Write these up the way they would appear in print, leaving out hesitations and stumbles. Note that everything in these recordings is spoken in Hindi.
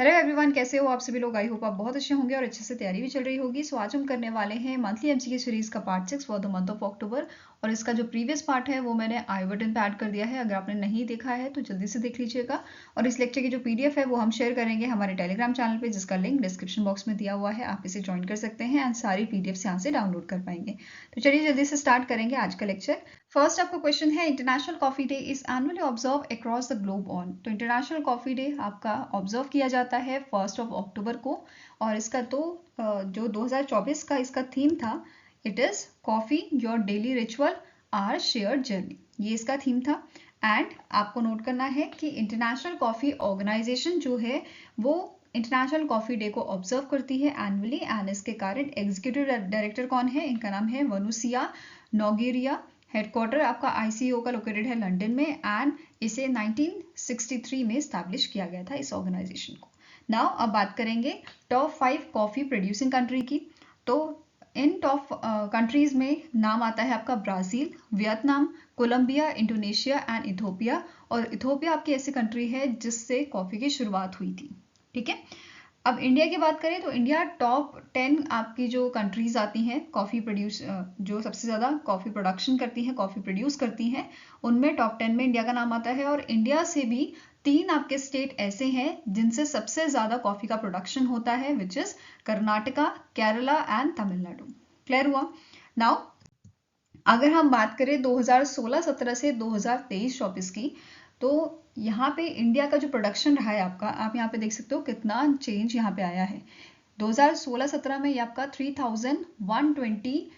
हेलो एवरीवन, कैसे हो आप सभी लोग। आई होप आप बहुत अच्छे होंगे और अच्छे से तैयारी भी चल रही होगी। सो आज हम करने वाले हैं मंथली एमसीक्यू सीरीज का part 6 for the month of October. और इसका जो प्रीवियस पार्ट है वो मैंने आई बटन पे ऐड कर दिया है। अगर आपने नहीं देखा है तो जल्दी से देख लीजिएगा। और इस लेक्चर की जो पीडीएफ है वो हम शेयर करेंगे हमारे टेलीग्राम चैनल पे, जिसका लिंक डिस्क्रिप्शन बॉक्स में दिया हुआ है। आप इसे ज्वाइन कर सकते हैं एंड सारी पीडीएफ यहाँ से डाउनलोड कर पाएंगे। तो चलिए जल्दी से स्टार्ट करेंगे आज का लेक्चर। फर्स्ट आपका क्वेश्चन है, international coffee day is annually observe across the globe on. तो इंटरनेशनल कॉफी डे आपका ऑब्जर्व किया जाता है 1 अक्टूबर को। और इसका तो जो 2024 का इसका थीम था, it is coffee your daily ritual or shared journey, ये इसका थीम था। एंड आपको नोट करना है कि इंटरनेशनल कॉफी ऑर्गेनाइजेशन जो है वो इंटरनेशनल कॉफी डे को ऑब्जर्व करती है एनुअली। एंड इसके कारण एग्जीक्यूटिव डायरेक्टर कौन है, इनका नाम है वनुसिया नोगेरिया। हेडक्वार्टर आपका आईसीओ का लोकेटेड है लंदन में। एंड इसे 1963 में स्टैब्लिश किया गया था इस ऑर्गेनाइजेशन को। नाउ अब बात करेंगे टॉप 5 कॉफी प्रोड्यूसिंग कंट्री की। तो इन टॉप कंट्रीज में नाम आता है आपका Brazil, Vietnam, Colombia, Indonesia and Ethiopia. और इथोपिया आपकी ऐसी कंट्री है जिससे कॉफी की शुरुआत हुई थी। ठीक है, अब इंडिया की बात करें तो इंडिया टॉप 10 आपकी जो कंट्रीज आती हैं कॉफ़ी प्रोड्यूस, जो सबसे ज़्यादा कॉफ़ी प्रोडक्शन करती हैं, कॉफ़ी प्रोड्यूस करती हैं, उनमें टॉप 10 में इंडिया का नाम आता है। और इंडिया से भी 3 आपके स्टेट ऐसे हैं जिनसे सबसे ज़्यादा कॉफ़ी का प्रोडक्शन होता है, which is Karnataka, Kerala and Tamil Nadu. Clear हुआ। नाउ अगर हम बात करें 2016-17 से 2023-24 की, तो यहाँ पे इंडिया का जो प्रोडक्शन रहा है आपका, आप यहाँ पे देख सकते हो कितना चेंज यहाँ पे आया है। 2016-17 में ये आपका 3120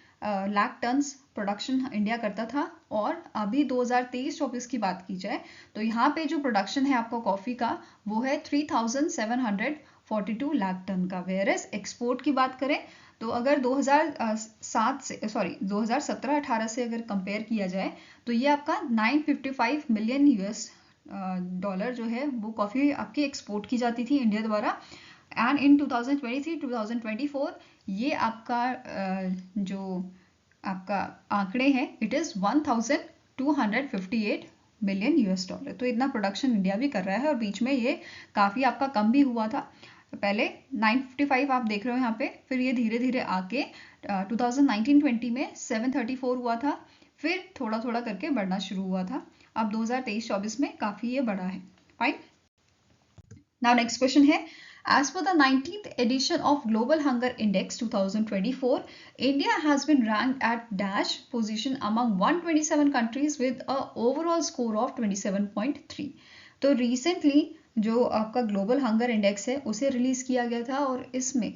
लाख टन्स प्रोडक्शन इंडिया करता था। और अभी 2023-24 की बात की जाए तो यहाँ पे जो प्रोडक्शन है आपका कॉफ़ी का वो है 3742 लाख टन का। वेयर एज एक्सपोर्ट की बात करें तो अगर 2017-18 से अगर कंपेयर किया जाए तो ये आपका 955 मिलियन यूएस डॉलर जो है वो कॉफ़ी आपकी एक्सपोर्ट की जाती थी इंडिया द्वारा। एंड इन 2023-2024 ये आपका जो आपका आंकड़े हैं, it is 1258 million US dollar. तो इतना प्रोडक्शन इंडिया भी कर रहा है। और बीच में ये काफ़ी आपका कम भी हुआ था। पहले 955 आप देख रहे हो यहाँ पे, फिर ये धीरे धीरे आके 2019-20 में 734 हुआ था, फिर थोड़ा थोड़ा करके बढ़ना शुरू हुआ था। अब 2023-24 में काफ़ी ये बढ़ा है। फाइन। नाउ नेक्स्ट क्वेश्चन है, as per the 19th edition of Global Hunger Index 2024, India has been ranked at dash position among 127 countries with a overall score of 27.3। तो recently जो आपका ग्लोबल हंगर इंडेक्स है उसे रिलीज किया गया था और इसमें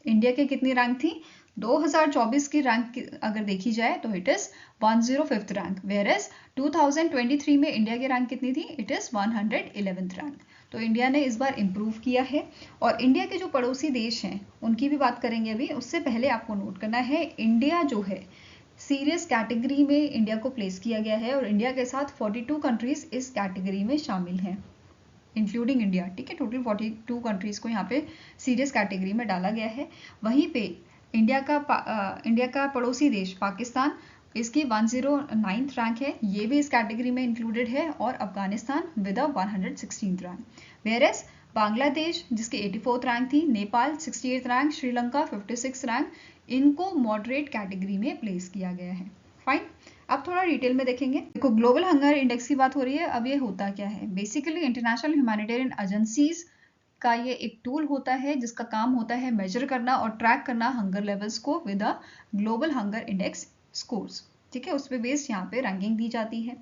इंडिया की कितनी रैंक थी, 2024 की रैंक अगर देखी जाए तो it is 105th rank. Whereas 2023 में इंडिया की रैंक कितनी थी, इट इज 111th रैंक। तो इंडिया ने इस बार इम्प्रूव किया है। और इंडिया के जो पड़ोसी देश हैं उनकी भी बात करेंगे अभी। उससे पहले आपको नोट करना है, इंडिया जो है सीरियस कैटेगरी में इंडिया को प्लेस किया गया है। और इंडिया के साथ 42 कंट्रीज इस कैटेगरी में शामिल हैं, इंक्लूडिंग इंडिया। ठीक है, टोटल 42 कंट्रीज को यहाँ पे सीरियस कैटेगरी में डाला गया है। वहीं पे इंडिया का पड़ोसी देश पाकिस्तान, इसकी 109th रैंक है, ये भी इस कैटेगरी में इंक्लूडेड है। और Afghanistan with 116th rank. Whereas Bangladesh जिसकी 84th रैंक थी, Nepal 68th rank, Sri Lanka 56th rank, इनको मॉडरेट कैटेगरी में प्लेस किया गया है। फाइन। अब थोड़ा डिटेल में देखेंगे। देखो, ग्लोबल हंगर इंडेक्स की बात हो रही है। अब ये होता क्या है, बेसिकली इंटरनेशनल ह्यूमैनिटेरियन एजेंसीज का ये एक टूल होता है जिसका काम होता है मेजर करना और ट्रैक करना हंगर लेवल्स को with a global hunger index scores. ठीक है, उस पर बेस्ड यहाँ पे रैंकिंग दी जाती है।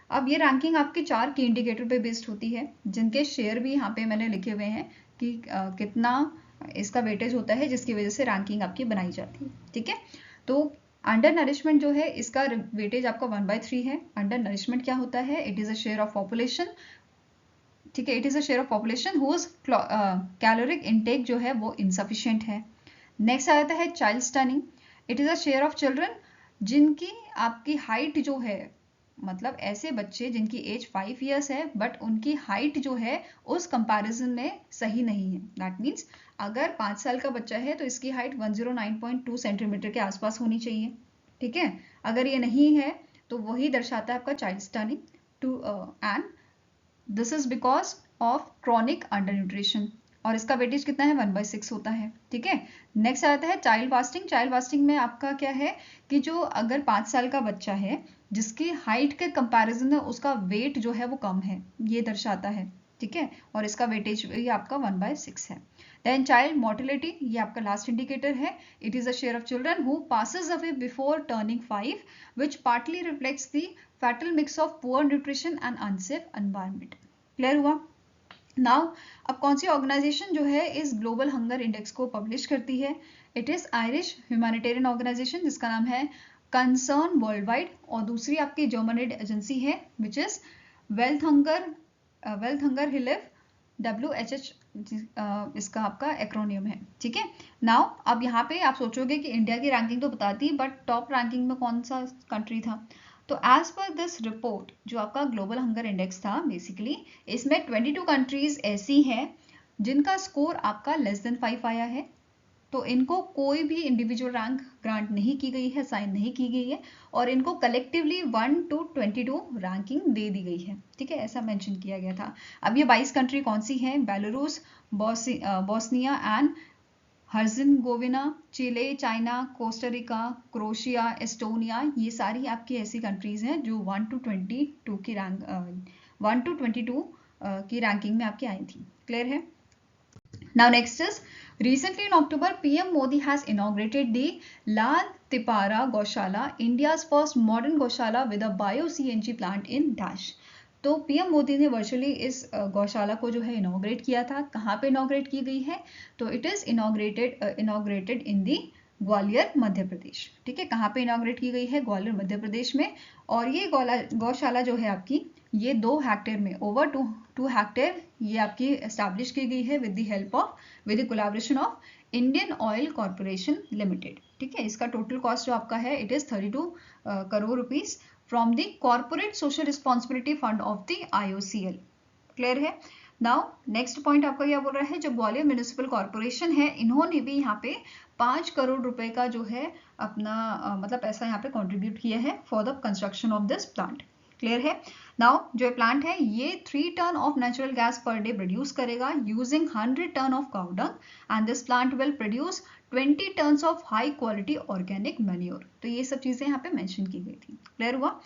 अब ये रैंकिंग आपके 4 की इंडिकेटर पे बेस्ड होती है, जिनके शेयर भी यहाँ पे मैंने लिखे हुए हैं कि कितना इसका वेटेज होता है, जिसकी वजह से रैंकिंग आपकी बनाई जाती है। ठीक है, तो अंडर नरिशमेंट जो है इसका वेटेज आपका 1/3 है। अंडर नरिशमेंट क्या होता है, it is a share of population. ठीक है, it is a share of population whose caloric intake जो है वो इनसफिशिएंट है। नेक्स्ट आ जाता है child stunting. It is a share of children जिनकी आपकी हाइट जो है, मतलब ऐसे बच्चे जिनकी एज 5 ईयर्स है बट उनकी हाइट जो है उस कंपैरिजन में सही नहीं है। दैट मीन्स अगर 5 साल का बच्चा है तो इसकी हाइट 109.2 सेंटीमीटर के आसपास होनी चाहिए। ठीक है, अगर ये नहीं है तो वही दर्शाता है आपका child stunting too. And this is because of chronic under nutrition. और इसका वेटेज कितना है 1/6 होता है, ठीक है। नेक्स्ट आता है चाइल्ड फास्टिंग। चाइल्ड फास्टिंग में आपका क्या है कि जो अगर 5 साल का बच्चा है जिसकी हाइट के कंपैरिजन में उसका वेट जो है वो कम है, ये दर्शाता है, ठीक है, और इसका वेटेज ये आपका 1/6 है। देन चाइल्ड मोर्टिलिटी, ये आपका लास्ट इंडिकेटर है। It is a share of children who passes away before turning 5 which partly reflects the fatal mix of poor nutrition and unsafe environment. Clear हुआ? नाउ अब कौन सी ऑर्गेनाइजेशन जो है इस ग्लोबल हंगर इंडेक्स को पब्लिश करती है? It is Irish humanitarian organisation जिसका नाम है कंसर्न वर्ल्ड वाइड, और दूसरी आपकी जर्मन एजेंसी है which is Welt Hunger Hilfe, WHH इसका आपका एक्रोनियम है, ठीक है। नाउ अब यहाँ पे आप सोचोगे कि इंडिया की रैंकिंग तो बताती, बट टॉप रैंकिंग में कौन सा कंट्री था? तो एज पर दिस रिपोर्ट जो आपका ग्लोबल हंगर इंडेक्स था, बेसिकली इसमें 22 कंट्रीज ऐसी हैं जिनका स्कोर आपका लेस देन 5 आया है। तो इनको कोई भी इंडिविजुअल रैंक ग्रांट नहीं की गई है, साइन नहीं की गई है, और इनको कलेक्टिवली 1 to 22 रैंकिंग दे दी गई है, ठीक है, ऐसा मेंशन किया गया था। अब ये 22 कंट्री कौन सी हैं? Belarus, Bosnia and Herzegovina, Chile, China, Costa Rica, Croatia, Estonia, ये सारी आपकी ऐसी कंट्रीज हैं जो 1 to 22 की रैंक 1 to 22 की रैंकिंग में आपकी आई थी। क्लियर है? Now next is recently in October, PM Modi has inaugurated the Lal Tipara Goshala, India's first modern goshala with a bio-CNG plant in Dash. तो पीएम मोदी ने वर्चुअली इस गौशाला को जो है इनॉग्रेट किया था। कहाँ पे इनॉग्रेट की गई है? तो इट इज इनॉग्रेटेड इन दी ग्वालियर मध्य प्रदेश, ठीक है। कहाँ पे इनॉग्रेट की गई है? ग्वालियर मध्य प्रदेश में। और ये गौशाला जो है आपकी, ये 2 हेक्टेयर में, ओवर 2 हेक्टेयर ये आपकी एस्टैब्लिश की गई है with the collaboration of Indian oil corporation limited, ठीक है। इसका टोटल कॉस्ट जो आपका है it is 32 crore rupees from the corporate social responsibility fund of the IOCL। Clear है? नाउ नेक्स्ट पॉइंट आपका क्या बोल रहा है? जो ग्वालियर म्यूनिसिपल कॉर्पोरेशन है, इन्होंने भी यहाँ पे 5 करोड़ रुपए का जो है अपना मतलब पैसा यहाँ पे कॉन्ट्रीब्यूट किया है for the construction of this plant. Clear है? नाउ जो प्लांट है ये 3 ton of natural gas per day produce करेगा using 100 ton of cow dung and this plant will produce 20 tons of high quality organic manure. तो ये सब चीजें यहाँ पे मेंशन की गई थी। क्लियर हुआ?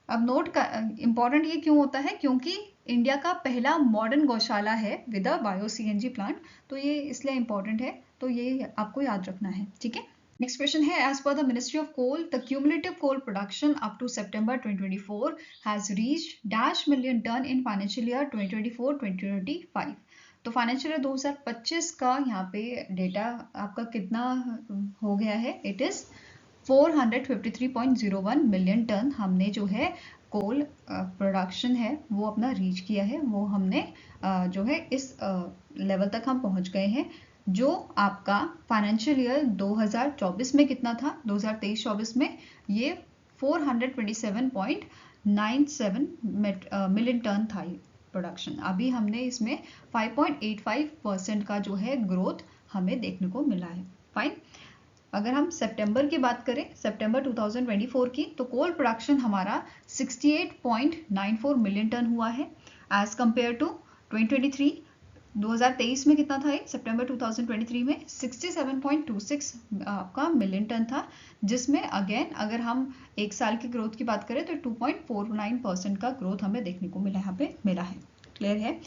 अब नोट का इंपॉर्टेंट ये क्यों होता है? क्योंकि इंडिया का पहला मॉडर्न गौशाला है with a bio CNG plant, तो ये इसलिए इंपॉर्टेंट है, तो ये आपको याद रखना है, ठीक है। नेक्स्ट क्वेश्चन है, as per the ministry of coal the cumulative coal production up to September 2024 has reached dash million tonne in financial year 2024-2025। तो फाइनेंशियल ईयर 2025 का यहाँ पे डेटा आपका कितना हो गया है? इट इज 453.01 मिलियन टन हमने जो है कोल प्रोडक्शन है वो अपना रीच किया है, वो हमने जो है इस लेवल तक हम पहुंच गए हैं। जो आपका फाइनेंशियल ईयर 2024 में कितना था? 2023-24 में ये 427.97 मिलियन टन था ये प्रोडक्शन। अभी हमने इसमें 5.85% का जो है ग्रोथ हमें देखने को मिला है। फाइन। अगर हम सितंबर की बात करें, सितंबर 2024 की, तो कोल प्रोडक्शन हमारा 68.94 मिलियन टन हुआ है एज कंपेयर टू 2023 में कितना था? सितंबर 2023 में 67.26 आपका मिलियन टन था, जिसमें अगेन अगर हम एक साल की ग्रोथ की बात करें तो 2.49% का ग्रोथ हमें देखने को यहाँ पे मिला है। क्लियर है?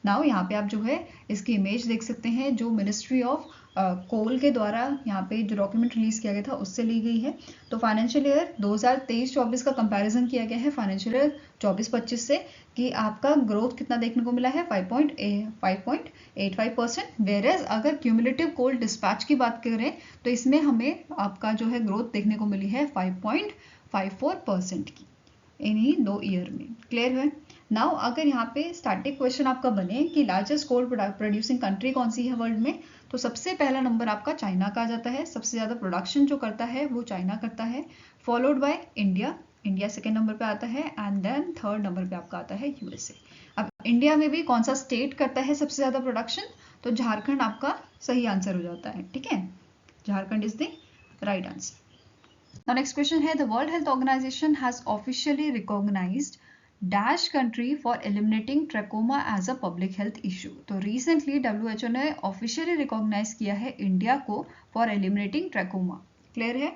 नाउ यहाँ पे आप जो है इसकी इमेज देख सकते हैं, जो मिनिस्ट्री ऑफ कोल के द्वारा यहाँ पे जो डॉक्यूमेंट रिलीज किया गया था उससे ली गई है। तो फाइनेंशियल ईयर 2023-24 का कंपैरिजन किया गया है फाइनेंशियल ईयर 24-25 से, कि आपका ग्रोथ कितना देखने को मिला है? 5.85%। वेयरएज अगर क्यूमुलेटिव कोल डिस्पैच की बात करें तो इसमें हमें आपका जो है ग्रोथ देखने को मिली है 5.54% की इन्हीं 2 ईयर में। क्लियर है? नाउ अगर यहाँ पे स्टैटिक क्वेश्चन आपका बने कि लार्जेस्ट कोल प्रोड्यूसिंग कंट्री कौन सी है वर्ल्ड में, तो सबसे पहला नंबर आपका चाइना का आ जाता है। सबसे ज्यादा प्रोडक्शन जो करता है वो चाइना करता है, followed by India second number पे आता है, एंड देन थर्ड नंबर पे आपका आता है USA। अब इंडिया में भी कौन सा स्टेट करता है सबसे ज्यादा प्रोडक्शन? तो झारखंड आपका सही आंसर हो जाता है, ठीक है। Jharkhand is the right answer. Now next question है, the World Health Organization has officially recognized dash country for eliminating trachoma as a public health issue. तो रिसेंटली WHO ने ऑफिशियली रिकॉग्नाइज किया है इंडिया को फॉर एलिमिनेटिंग ट्रैकोमा। क्लियर है?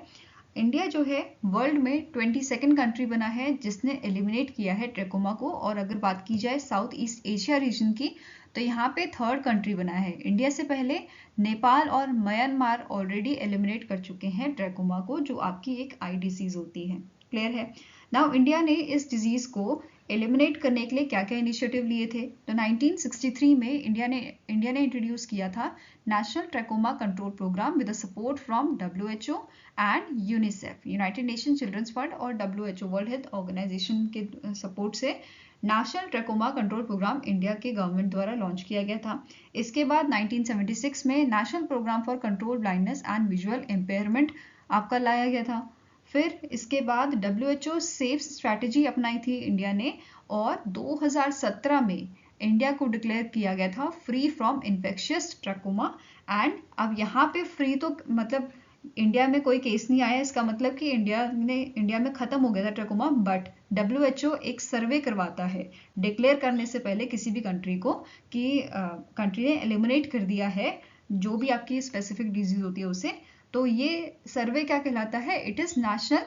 इंडिया जो है वर्ल्ड में 22nd कंट्री बना है जिसने एलिमिनेट किया है ट्रैकोमा को। और अगर बात की जाए साउथ ईस्ट एशिया रीजन की, तो यहाँ पे 3rd कंट्री बना है। इंडिया से पहले नेपाल और म्यांमार ऑलरेडी एलिमिनेट कर चुके हैं ट्रैकोमा को, जो आपकी एक आई डिजीज होती है। क्लियर है? नाउ इंडिया ने इस डिजीज को एलिमिनेट करने के लिए क्या क्या इनिशिएटिव लिए थे? तो 1963 में इंडिया ने इंट्रोड्यूस किया था national trachoma control programme with support from WHO and UNICEF, United Nation Children's Fund, और WHO वर्ल्ड हेल्थ ऑर्गेनाइजेशन के सपोर्ट से national trachoma control programme India के गवर्नमेंट द्वारा लॉन्च किया गया था। इसके बाद 1976 में national programme for control blindness and visual impairment आपका लाया गया था। फिर इसके बाद WHO सेफ स्ट्रैटेजी अपनाई थी इंडिया ने, और 2017 में इंडिया को डिक्लेयर किया गया था free from infectious trachoma. And अब यहाँ पे फ्री तो मतलब इंडिया में कोई केस नहीं आया, इसका मतलब कि इंडिया में खत्म हो गया था ट्रैकोमा। बट WHO एक सर्वे करवाता है डिक्लेयर करने से पहले किसी भी कंट्री को कि कंट्री ने एलिमिनेट कर दिया है जो भी आपकी स्पेसिफिक डिजीज होती है उसे। तो ये सर्वे क्या कहलाता है? इट इज नेशनल,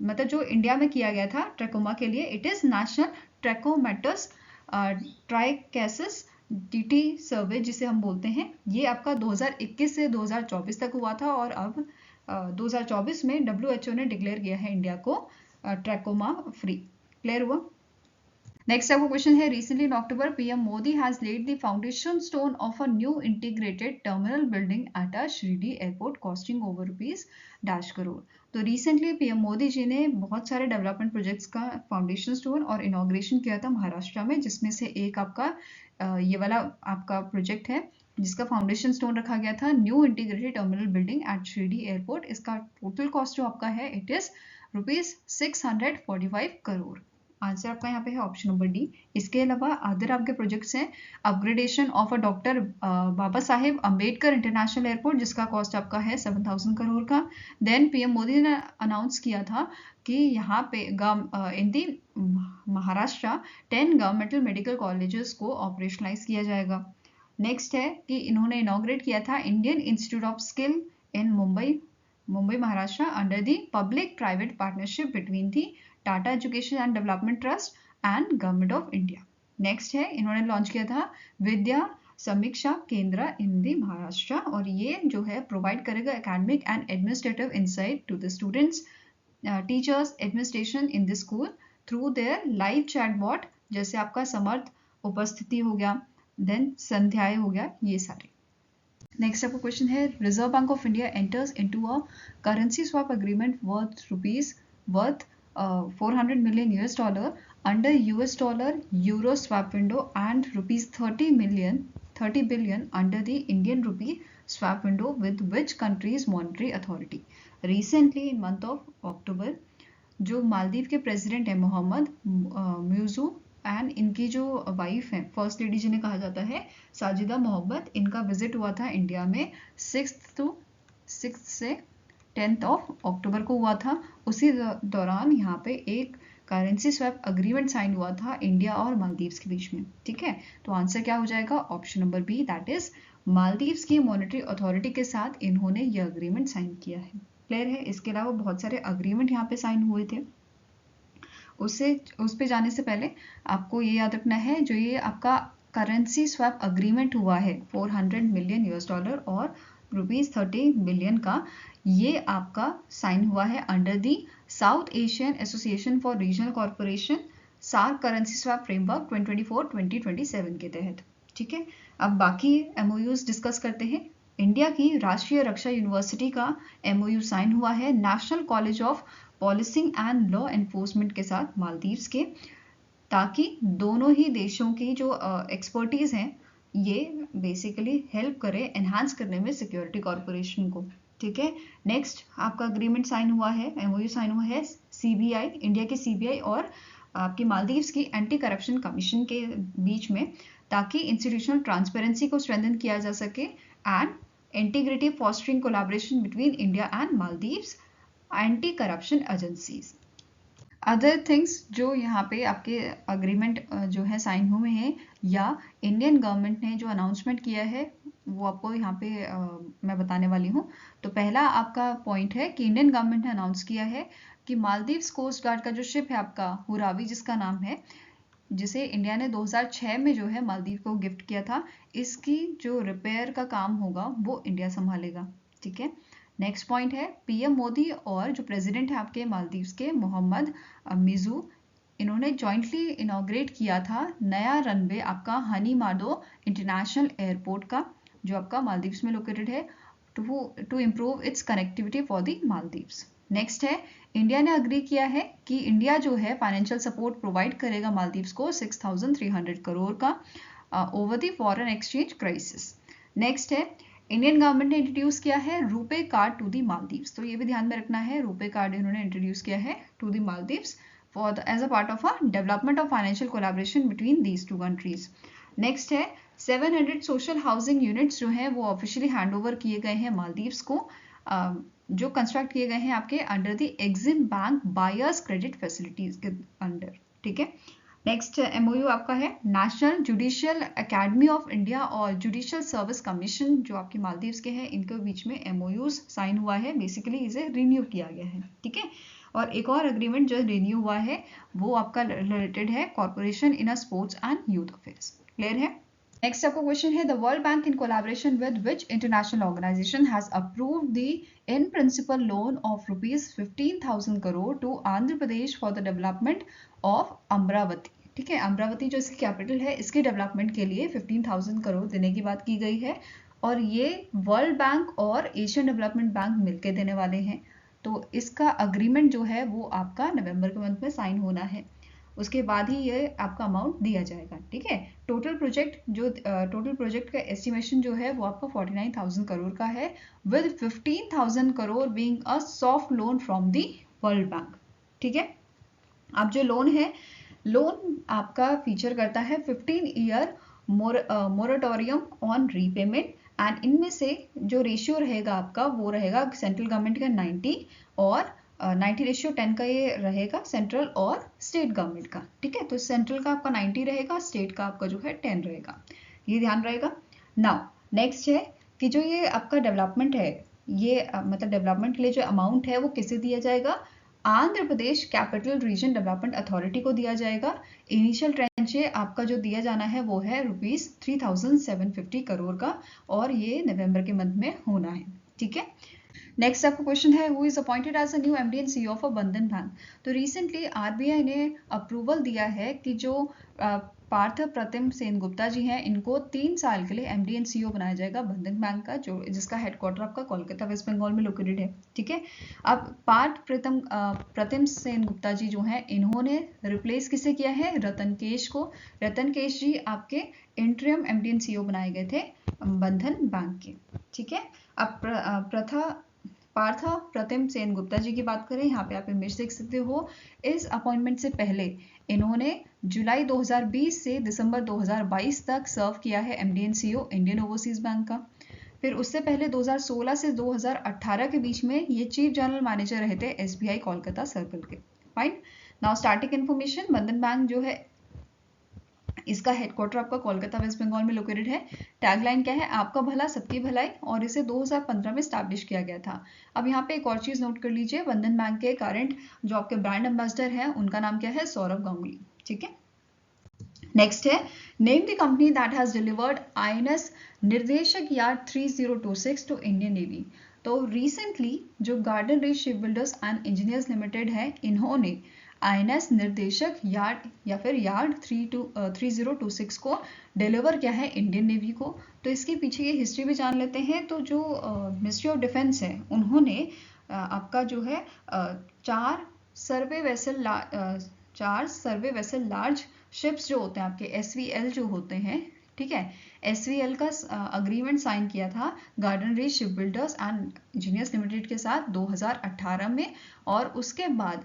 मतलब जो इंडिया में किया गया था ट्रैकोमा के लिए, इट इज नेशनल ट्रैकोमेटस ट्राइकेसिस DT सर्वे जिसे हम बोलते हैं। ये आपका 2021 से 2024 तक हुआ था, और अब 2024 में WHO ने डिक्लेयर किया है इंडिया को ट्रैकोमा फ्री। क्लियर हुआ? नेक्स्ट आपको क्वेश्चन है, recently in October PM Modi has lead the foundation stone of a new integrated terminal building at a Shirdi airport costing over ₹dash crore. तो रिसेंटली PM मोदी जी ने बहुत सारे डेवलपमेंट प्रोजेक्ट्स का फाउंडेशन स्टोन और इनॉग्रेशन किया था महाराष्ट्र में, जिसमें से एक आपका ये वाला आपका प्रोजेक्ट है जिसका फाउंडेशन स्टोन रखा गया था, new integrated terminal building at Shirdi airport. इसका टोटल कॉस्ट जो आपका है इट इज ₹645 करोड़। आंसर आपका यहाँ पे है ऑप्शन नंबर डी। इसके अलावा अदर आपके प्रोजेक्ट्स हैं, upgradation of a doctor Baba Saheb Ambedkar international airport जिसका कॉस्ट आपका है 7,000 करोड़ का। देन PM मोदी ने अनाउंस किया था कि यहाँ पे इन दी महाराष्ट्र 10 गवर्नमेंटल मेडिकल कॉलेजेस को ऑपरेशनलाइज किया जाएगा। नेक्स्ट है कि इन्होंने इनॉग्रेट किया था Indian institute of skill in Mumbai Maharashtra under the public private partnership between the Tata education and development trust and government of India. Next है इन्होंने लॉन्च किया था विद्या समीक्षा केंद्र इन दी महाराष्ट्र, और ये जो है प्रोवाइड करेगा academic and administrative insight to the students, teachers, administration in the school through their live chatbot, जैसे आपका समर्थ उपस्थिति हो गया, देन संध्याएं हो गया, ये सारे। नेक्स्ट आपका क्वेश्चन है, reserve bank of India enters into a currency swap agreement worth $400 million under US dollar euro swap window and ₹30 billion under the Indian rupee swap window with which country's monetary authority? Recently in month of October जो मालदीव के प्रेसिडेंट है मोहम्मद म्यूजू एंड इनकी जो वाइफ है फर्स्ट लेडी जिन्हें कहा जाता है साजिदा मोहब्बत, इनका विजिट हुआ था इंडिया में 6 से 10 अक्टूबर को हुआ था। उसी दौरान यहाँ पे एक करेंसी स्वैप अग्रीमेंट साइन हुआ था इंडिया और मालदीव्स के बीच में। ठीक है, तो आंसर क्या हो जाएगा? Option number B, that is Maldives की मॉनेटरी अथॉरिटी के साथ इन्होंने ये अग्रीमेंट साइन किया है। क्लियर है? इसके अलावा बहुत सारे अग्रीमेंट यहाँ पे साइन हुए थे। उस पे जाने से पहले आपको ये याद रखना है, जो ये आपका करेंसी स्वैप अग्रीमेंट हुआ है $400 million और ₹30 बिलियन का, ये आपका साइन हुआ है under the South Asian Association for Regional Corporation SAARC currency swap framework 2024-2027 के तहत। ठीक है, अब बाकी MOUs डिस्कस करते हैं। इंडिया की राष्ट्रीय रक्षा यूनिवर्सिटी का MOU साइन हुआ है National College of Policing and Law Enforcement के साथ मालदीव्स के, ताकि दोनों ही देशों की जो एक्सपर्टीज हैं ये बेसिकली हेल्प करे एनहांस करने में सिक्योरिटी कॉर्पोरेशन को। ठीक है, नेक्स्ट आपका अग्रीमेंट साइन हुआ है, MOU साइन हुआ है CBI, इंडिया की CBI और आपकी मालदीव्स की एंटी करप्शन कमीशन के बीच में, ताकि इंस्टीट्यूशनल ट्रांसपेरेंसी को स्ट्रेंथन किया जा सके and integrative fostering collaboration between India and Maldives anti corruption agencies. Other things जो यहाँ पे आपके अग्रीमेंट जो है साइन हुए हैं या इंडियन गवर्नमेंट ने जो अनाउंसमेंट किया है वो आपको यहाँ पे मैं बताने वाली हूँ। तो पहला आपका पॉइंट है कि इंडियन गवर्नमेंट ने अनाउंस किया है कि मालदीव्स कोस्ट गार्ड का जो शिप है आपका हुरावी जिसका नाम है, जिसे इंडिया ने 2006 में जो है मालदीव को गिफ्ट किया था, इसकी जो रिपेयर का काम होगा वो इंडिया संभालेगा। ठीक है। नेक्स्ट पॉइंट है पीएम मोदी और जो प्रेसिडेंट है आपके मालदीव्स के मोहम्मद मिजू, इन्होंने जॉइंटली इनॉग्रेट किया था नया रनवे आपका हनी माडो इंटरनेशनल एयरपोर्ट का, जो आपका मालदीव्स में लोकेटेड है, to improve its connectivity for the Maldives. Next है इंडिया ने अग्री किया है कि इंडिया जो है फाइनेंशियल सपोर्ट प्रोवाइड करेगा मालदीव्स को 6,300 करोड़ का over the foreign exchange crisis. Next है इंडियन गवर्नमेंट ने इंट्रोड्यूस किया है RuPay card to the Maldives, तो ये भी ध्यान में रखना है, रुपे कार्ड इन्होंने इंट्रोड्यूस किया है to the Maldives for as a part of a development of financial collaboration between these two countries. Next है 700 सोशल हाउसिंग यूनिट्स जो हैं वो ऑफिशियली हैंड ओवर किए गए हैं मालदीव्स को, जो कंस्ट्रक्ट किए गए हैं आपके under the EXIM bank buyers credit facilities के अंडर। ठीक है। नेक्स्ट एमओयू आपका है national judicial academy of India और जुडिशियल सर्विस कमीशन जो आपके मालदीव्स के हैं, इनके बीच में एमओयूज साइन हुआ है, बेसिकली इसे रिन्यू किया गया है। ठीक है। और एक और एग्रीमेंट जो रिन्यू हुआ है वो आपका रिलेटेड है corporation in a sports and youth affairs. Clear है। नेक्स्ट आपका क्वेश्चन है the World Bank in collaboration with which international organisation has approved the in principle loan of ₹15,000 crore to Andhra Pradesh for the development of Amaravati. ठीक है। अमरावती जो इसकी कैपिटल है, इसके डेवलपमेंट के लिए 15,000 करोड़ देने की बात की गई है और ये वर्ल्ड बैंक और एशियन डेवलपमेंट बैंक मिलकर देने वाले हैं। तो इसका अग्रीमेंट जो है वो आपका नवंबर के मंथ में साइन होना है, उसके बाद ही ये आपका अमाउंट दिया जाएगा। ठीक है। टोटल प्रोजेक्ट का एस्टिमेशन जो है वो आपका 49,000 करोड़ का है, with 15,000 crore being a soft loan from the world bank. ठीक है। अब जो लोन है, लोन आपका फीचर करता है 15 year moratorium on repayment and इनमें से जो रेशियो रहेगा आपका वो रहेगा सेंट्रल गवर्नमेंट का 90 और 90:10 का ये रहेगा सेंट्रल और स्टेट गवर्नमेंट का। ठीक है। तो सेंट्रल का आपका 90 रहेगा, स्टेट का आपका जो है 10 रहेगा, ये ध्यान रहेगा। नाउ नेक्स्ट है कि जो ये आपका डेवलपमेंट है, ये मतलब डेवलपमेंट के लिए जो अमाउंट है वो किसे दिया जाएगा, Andhra Pradesh capital region development authority को दिया जाएगा। इनिशियल ट्रेंचे आपका जो दिया जाना है वो है ₹3,750 करोड़ का और ये नवंबर के मंथ में होना है। ठीक है। नेक्स्ट आपका क्वेश्चन है who is appointed as a new MD and CEO of Bandhan bank. तो रिसेंटली आरबीआई ने अप्रूवल दिया है कि जो पार्थ प्रतिम सेनगुप्ता जी हैं, इनको 3 साल के लिए एमडी एंड सीईओ बनाया जाएगा बंधन बैंक का, जो जिसका हेडक्वार्टर आपका कोलकाता वेस्ट बंगाल में लोकेटेड है। ठीक है। अब पार्थ प्रतिम सेनगुप्ता जी जो हैं, इन्होंने रिप्लेस किसे किया है, रतनकेश को। रतनकेश जी आपके इंटरिम एमडी एंड सीईओ बनाए गए थे बंधन बैंक के। ठीक है। अब पार्थ प्रतिम सेनगुप्ता जी की बात करें, यहाँ पे आप इमेज देख सकते हो। इस अपॉइंटमेंट से पहले इन्होंने जुलाई 2020 से दिसंबर 2022 तक सर्व किया है MD and CEO Indian overseas bank का। फिर उससे पहले 2016 से 2018 के बीच में ये चीफ जनरल मैनेजर रहे थे एसबीआई कोलकाता सर्कल के। फाइन। नाउ स्टार्टिंग इन्फॉर्मेशन, बंधन बैंक जो है इसका हेडक्वार्टर आपका कोलकाता वेस्ट बंगाल में लोकेटेड है। टैगलाइन क्या है, आपका भला सबकी भलाई, और इसे 2015 में स्टैब्लिश किया गया था। अब यहाँ पे एक और चीज नोट कर लीजिए, बंधन बैंक के करंट जो आपके ब्रांड एम्बेसडर हैं उनका नाम क्या है, सौरभ गांगुली। ठीक है। नेक्स्ट है name the company that has delivered INS निर्देशक यार्ड 3026 टू इंडियन नेवी। तो रिसेंटली जो garden reach ship builders and engineers limited है, इन्होंने आईएनएस निर्देशक यार्ड या फिर यार्ड 3026 को डिलीवर किया है इंडियन नेवी को। तो इसके पीछे ये हिस्ट्री भी जान लेते हैं। तो जो मिनिस्ट्री ऑफ डिफेंस है, उन्होंने आपका जो है 4 सर्वे वेसल लार्ज शिप्स जो होते हैं आपके एसवीएल जो होते हैं, ठीक है, एसवीएल का अग्रीमेंट साइन किया था garden reach ship builders and engineers limited के साथ 2018 में। और उसके बाद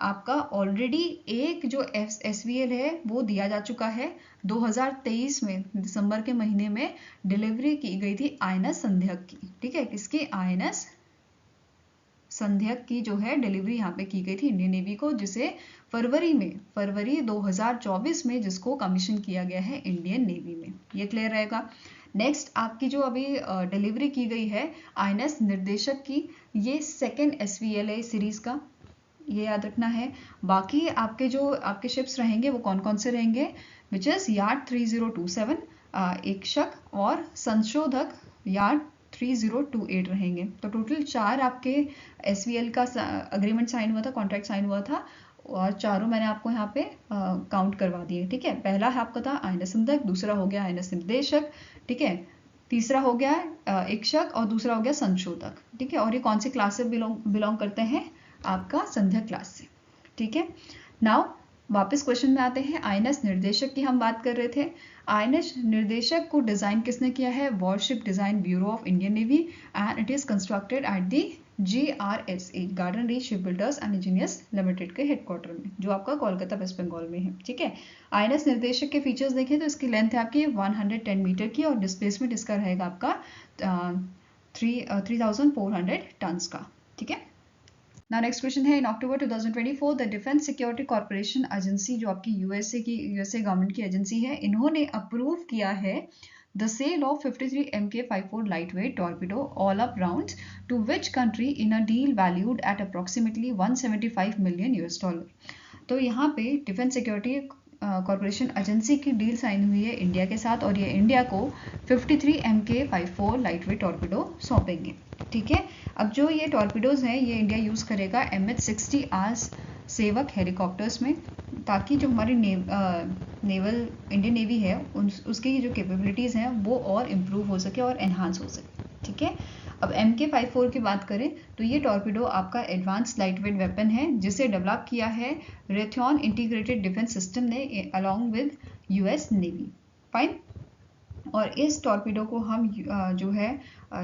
आपका ऑलरेडी एक जो एसवीएल है वो दिया जा चुका है 2023 में दिसंबर के महीने में डिलीवरी की गई थी आईएनएस संध्या की। ठीक है, किसकी, आईएनएस संध्यक की जो है डिलीवरी यहाँ पे की गई थी इंडियन नेवी को, जिसे फरवरी 2024 में जिसको कमीशन किया गया है इंडियन नेवी में। ये क्लियर रहेगा। नेक्स्ट आपकी जो अभी डिलीवरी की गई है INS निर्देशक की, ये सेकेंड SVLA सीरीज का, ये याद रखना है। बाकी आपके जो आपके शिप्स रहेंगे वो कौन कौन से रहेंगे, विच इज यार्ड 3027 एकशक और संशोधक यार्ड 3028 रहेंगे। तो टोटल 4 आपके SVL का अग्रीमेंट साइन हुआ था, कॉन्ट्रैक्ट साइन हुआ था, और चारों मैंने आपको यहाँ पे काउंट करवा दिए। ठीक है, पहला है आपका था INS संध्यक, दूसरा हो गया INS निर्देशक, ठीक है, तीसरा हो गया एकशक और दूसरा हो गया संशोधक। ठीक है, और ये कौन से क्लास से बिलोंग करते हैं, आपका संध्यक क्लास से। ठीक है, नाउ वापस क्वेश्चन में आते हैं। INS निर्देशक की हम बात कर रहे थे। INS निर्देशक को डिजाइन किसने किया है, worship design bureau of Indian navy, and it is constructed at the GRSA garden reach ship builders and engineers limited के हेडक्वार्टर में, जो आपका कोलकाता वेस्ट बंगाल में है। ठीक है, INS निर्देशक के फीचर्स देखें तो इसकी लेंथ है आपकी 110 मीटर की, और डिस्प्लेसमेंट इसका रहेगा आपका 3400 टन्स का। ठीक है, नाउ नेक्स्ट क्वेश्चन है, इन अक्टूबर 2024 the defence security corporation agency, जो आपकी यूएसए गवर्नमेंट की एजेंसी है, इन्होंने अप्रूव किया है the sale of 53 Mk54 lightweight torpedo all up rounds to which country in a deal valued at approximately 175 million $. तो यहाँ पे डिफेंस सिक्योरिटी कॉर्पोरेशन एजेंसी की डील साइन हुई है इंडिया के साथ, और ये इंडिया को 53 Mk54 लाइटवेट टॉर्पेडो सौंपेंगे। ठीक है, अब जो ये टॉर्पेडोज हैं ये इंडिया यूज़ करेगा MH-60 आस सेवक हेलीकॉप्टर्स में, ताकि जो हमारी नेवल इंडियन नेवी है उसकी जो कैपेबिलिटीज़ हैं वो और इम्प्रूव हो सके और एनहांस हो सके। ठीक है, अब MK54 की बात करें तो ये टॉर्पेडो आपका एडवांस लाइटवेट वेपन है, जिसे डेवलप किया है रेथॉन इंटीग्रेटेड डिफेंस सिस्टम ने along with US navy. Fine, और इस टॉर्पेडो को हम जो है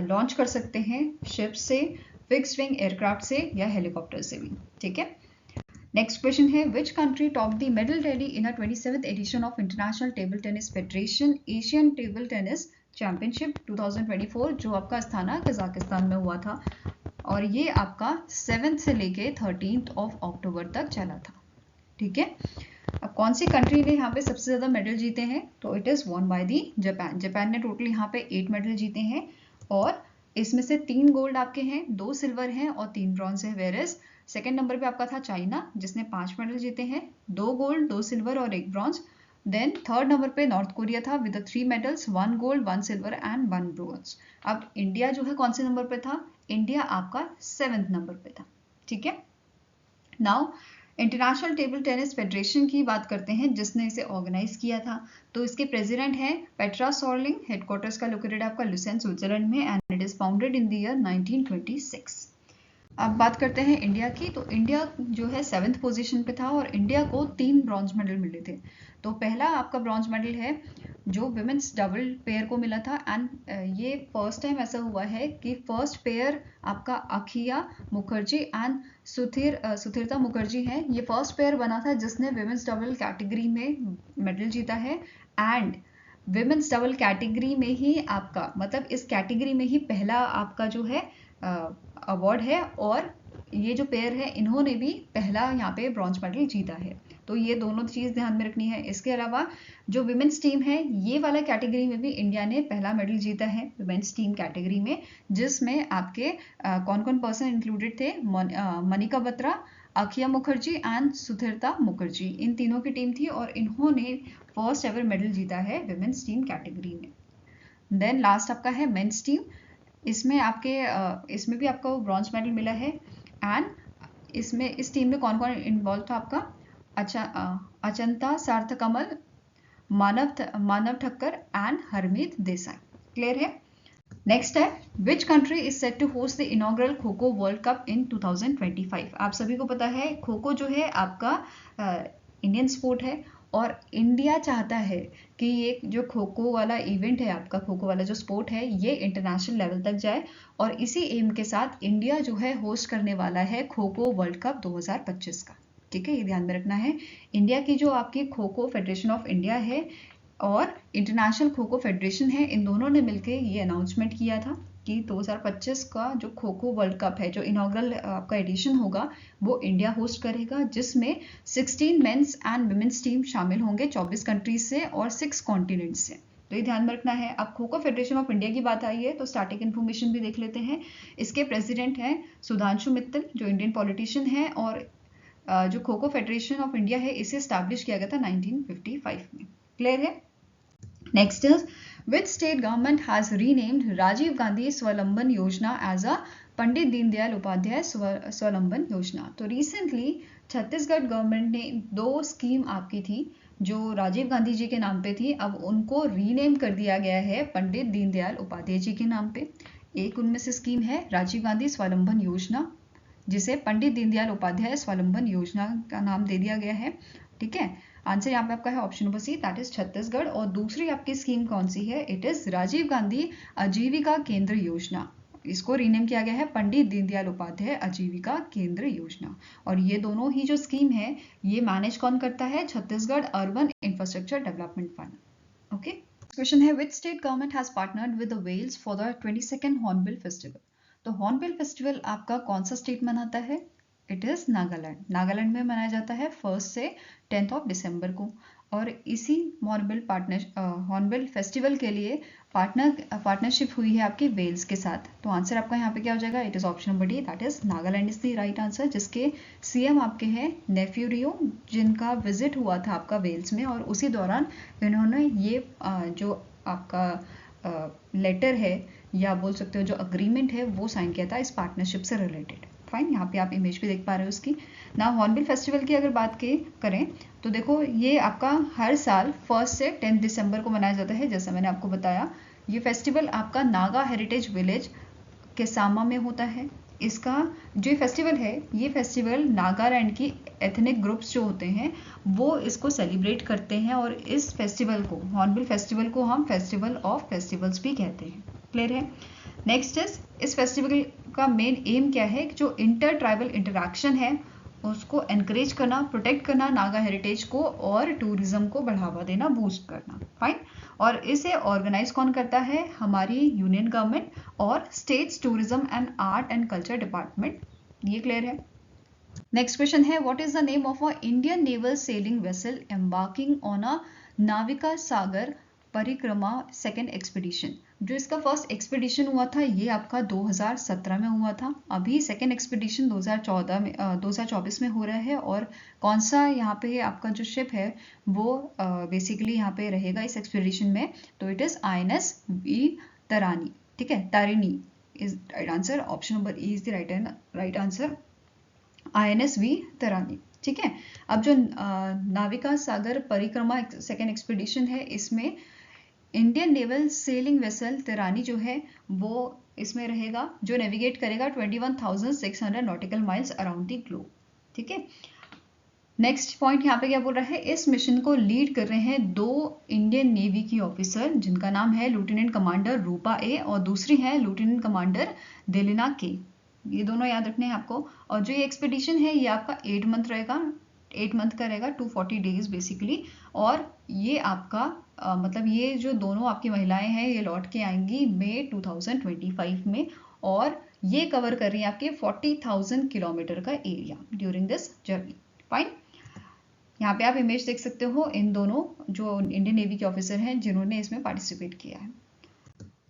लॉन्च कर सकते हैं शिप से, फिक्स्ड विंग एयरक्राफ्ट से या हेलीकॉप्टर से भी। ठीक है, नेक्स्ट क्वेश्चन है, which country top the medal tally in a 27th edition of International Table Tennis Federation Asian Table Tennis Championship 2024, जो आपका अस्थाना कजाकिस्तान में हुआ था, और ये आपका 7th से लेके 13th ऑफ अक्टूबर तक चला था। ठीक है, अब कौन सी कंट्री ने यहाँ पे सबसे ज्यादा मेडल जीते हैं, तो it is one by the Japan. Japan ने टोटल यहाँ पे 8 मेडल जीते हैं, और इसमें से 3 गोल्ड आपके हैं, 2 सिल्वर हैं और 3 ब्रॉन्ज है। वेरेस सेकेंड नंबर पे आपका था चाइना, जिसने 5 मेडल जीते हैं, 2 गोल्ड 2 सिल्वर और 1 ब्रॉन्ज। देन थर्ड नंबर पे नॉर्थ कोरिया था with 3 medals, 1 gold 1 silver and 1 bronze. अब इंडिया जो है कौन से नंबर पे था, इंडिया आपका 7th नंबर पे था। ठीक है, now international Table Tennis federation की बात करते हैं, जिसने इसे ऑर्गेनाइज किया था। तो इसके प्रेसिडेंट हैं पेट्रा सॉर्लिंग, हेडक्वार्टर्स का लोकेटेड आपका लुसेन स्विट्जरलैंड में, and it is founded in the year 1926। अब बात करते हैं इंडिया की, तो इंडिया जो है 7th पोजीशन पे था, और इंडिया को 3 ब्रॉन्ज मेडल मिले थे। तो पहला आपका ब्रॉन्ज मेडल है जो विमेंस डबल पेयर को मिला था, एंड ये फर्स्ट टाइम ऐसा हुआ है कि फर्स्ट पेयर आपका अखिया मुखर्जी एंड सुथिरता मुखर्जी है। ये फर्स्ट पेयर बना था जिसने विमेंस डबल कैटेगरी में मेडल जीता है, एंड विमेंस डबल कैटेगरी में ही आपका मतलब इस कैटेगरी में ही पहला आपका जो है अवार्ड है, और ये जो पेयर है इन्होंने भी पहला यहाँ पे ब्रॉन्ज मेडल जीता है। तो ये दोनों चीज़ ध्यान में रखनी है। इसके अलावा जो विमेंस टीम है ये वाला कैटेगरी में भी इंडिया ने पहला मेडल जीता है विमेंस टीम कैटेगरी में, जिसमें आपके कौन कौन पर्सन इंक्लूडेड थे, मनिका बत्रा, अखिया मुखर्जी एंड सुथिरता मुखर्जी, इन तीनों की टीम थी, और इन्होंने फर्स्ट एवर मेडल जीता है विमेंस टीम कैटेगरी में। देन लास्ट आपका है मेंस टीम, इसमें भी आपको ब्रॉन्ज मेडल मिला है, एंड इसमें इस टीम में कौन कौन इन्वॉल्व था आपका, अचंता सार्थकमल, मानव ठक्कर एंड हरमीत देसाई। क्लियर है। नेक्स्ट है, which country is set to host the inaugural kho kho world cup इन 2025। आप सभी को पता है खो खो जो है आपका इंडियन स्पोर्ट है, और इंडिया चाहता है कि ये जो खो खो वाला इवेंट है आपका, खो खो वाला जो स्पोर्ट है ये इंटरनेशनल लेवल तक जाए, और इसी एम के साथ इंडिया जो है होस्ट करने वाला है खो खो वर्ल्ड कप 2025 का। ठीक है, ये ध्यान में रखना है। इंडिया की जो आपकी kho kho federation of India है और इंटरनेशनल खो खो फेडरेशन है, इन दोनों ने मिलकर ये अनाउंसमेंट किया था कि 2025 का जो खो खो वर्ल्ड कप है, जो इनॉग्रल आपका एडिशन होगा, वो इंडिया होस्ट करेगा, जिसमें 16 मेंस एंड वुमेन्स टीम शामिल होंगे 24 कंट्रीज से और 6 कॉन्टिनेंट से। तो ये ध्यान में रखना है। अब kho kho federation of India की बात आई है तो स्टार्टिंग इन्फॉर्मेशन भी देख लेते हैं। इसके प्रेसिडेंट हैं सुधांशु मित्तल, जो इंडियन पॉलिटिशियन है, और जो kho kho federation of India है इसे स्टैब्लिश किया गया था 1955 में। क्लियर है? Next is which state government has renamed Rajiv Gandhi Swavalamban Yojana as a Pandit Deendayal Upadhyay Swavalamban Yojana. तो रिसेंटली छत्तीसगढ़ गवर्नमेंट ने 2 स्कीम आपकी थी जो राजीव गांधी जी के नाम पे थी, अब उनको रीनेम कर दिया गया है पंडित दीनदयाल उपाध्याय जी के नाम पे। एक उनमें से स्कीम है राजीव गांधी स्वावलंबन योजना, जिसे पंडित दीनदयाल उपाध्याय स्वावलंबन योजना का नाम दे दिया गया है। ठीक है, आंसर यहाँ पे आपका है option number C, that is Chhattisgarh. और दूसरी आपकी स्कीम कौन सी है? इट इज राजीव गांधी आजीविका केंद्र योजना। इसको रीनेम किया गया है पंडित दीनदयाल उपाध्याय आजीविका केंद्र योजना। और ये दोनों ही जो स्कीम है ये मैनेज कौन करता है? Chhattisgarh urban infrastructure development fund. Okay, question है which state government has partnered with the Wales for the 22nd Hornbill Festival. तो हॉर्नबिल फेस्टिवल आपका कौन सा स्टेट मनाता है? It is Nagaland. नागालैंड में मनाया जाता है 1 से 10 दिसंबर को। और इसी हॉर्नबिल फेस्टिवल के लिए पार्टनरशिप हुई है आपकी वेल्स के साथ। तो आंसर आपका यहाँ पे क्या हो जाएगा? It is option number D, that is Nagaland is the right answer, जिसके सीएम आपके हैं नेफ्यू रियो, जिनका विजिट हुआ था आपका वेल्स में, और उसी दौरान इन्होंने ये जो आपका लेटर है या बोल सकते हो जो अग्रीमेंट है वो साइन किया था इस पार्टनरशिप से रिलेटेड। फाइन, यहाँ पे आप इमेज भी देख पा रहे हो उसकी। ना हॉर्नबिल फेस्टिवल की अगर बात करें तो देखो ये आपका हर साल 1 से 10 दिसंबर को मनाया जाता है, जैसा मैंने आपको बताया। ये फेस्टिवल आपका नागा हेरिटेज विलेज के सामा में होता है। इसका जो फेस्टिवल है, ये फेस्टिवल नागालैंड की एथनिक ग्रुप्स जो होते हैं वो इसको सेलिब्रेट करते हैं, और इस फेस्टिवल को, हॉर्नबिल फेस्टिवल को हम फेस्टिवल ऑफ फेस्टिवल्स भी कहते हैं। क्लियर है? नेक्स्ट इज इस फेस्टिवल का मेन एम क्या है? जो इंटर ट्राइबल इंटरेक्शन है उसको एनकरेज करना, प्रोटेक्ट करना नागा हेरिटेज को, और टूरिज्म को बढ़ावा देना, बूस्ट करना। फाइन, और इसे ऑर्गेनाइज कौन करता है? हमारी यूनियन गवर्नमेंट और states tourism and art and culture department. ये क्लियर है? नेक्स्ट क्वेश्चन है what is the name of a Indian naval sailing vessel embarking on a Navika Sagar Parikrama second expedition. जो इसका फर्स्ट एक्सपीडिशन हुआ था ये आपका 2017 में हुआ था। अभी सेकेंड एक्सपीडिशन 2024 में हो रहा है। और कौन सा यहाँ पे आपका जो शिप है वो बेसिकली यहाँ पे रहेगा इस एक्सपीडिशन में? तो it is INS V Tarini. ठीक है, Tarini is right answer, option number E is the right answer, INS V Tarini. ठीक है, अब जो नाविका सागर परिक्रमा सेकेंड एक्सपीडिशन है इसमें इंडियन नेवल सेलिंग वेसल तिरानी जो है वो इसमें रहेगा, जो नेविगेट करेगा 21,600 nautical miles around the globe. ठीक है, नेक्स्ट पॉइंट यहाँ पे क्या बोल रहा है? इस मिशन को लीड कर रहे हैं 2 इंडियन नेवी की ऑफिसर, जिनका नाम है लेफ्टिनेंट कमांडर रूपा ए और दूसरी है लेफ्टिनेंट कमांडर देलिना के। ये दोनों याद रखने हैं आपको। और जो ये एक्सपीडिशन है ये आपका 8 मंथ रहेगा, 8 मंथ का रहेगा, 240 डेज बेसिकली। और ये आपका मतलब ये जो दोनों आपकी महिलाएं हैं ये लौट के आएंगी मई 2025 में, और ये कवर कर रही है आपके 40,000 किलोमीटर का area during this journey. Fine, यहाँ पे आप इमेज देख सकते हो इन दोनों जो इंडियन नेवी के ऑफिसर हैं जिन्होंने इसमें पार्टिसिपेट किया है।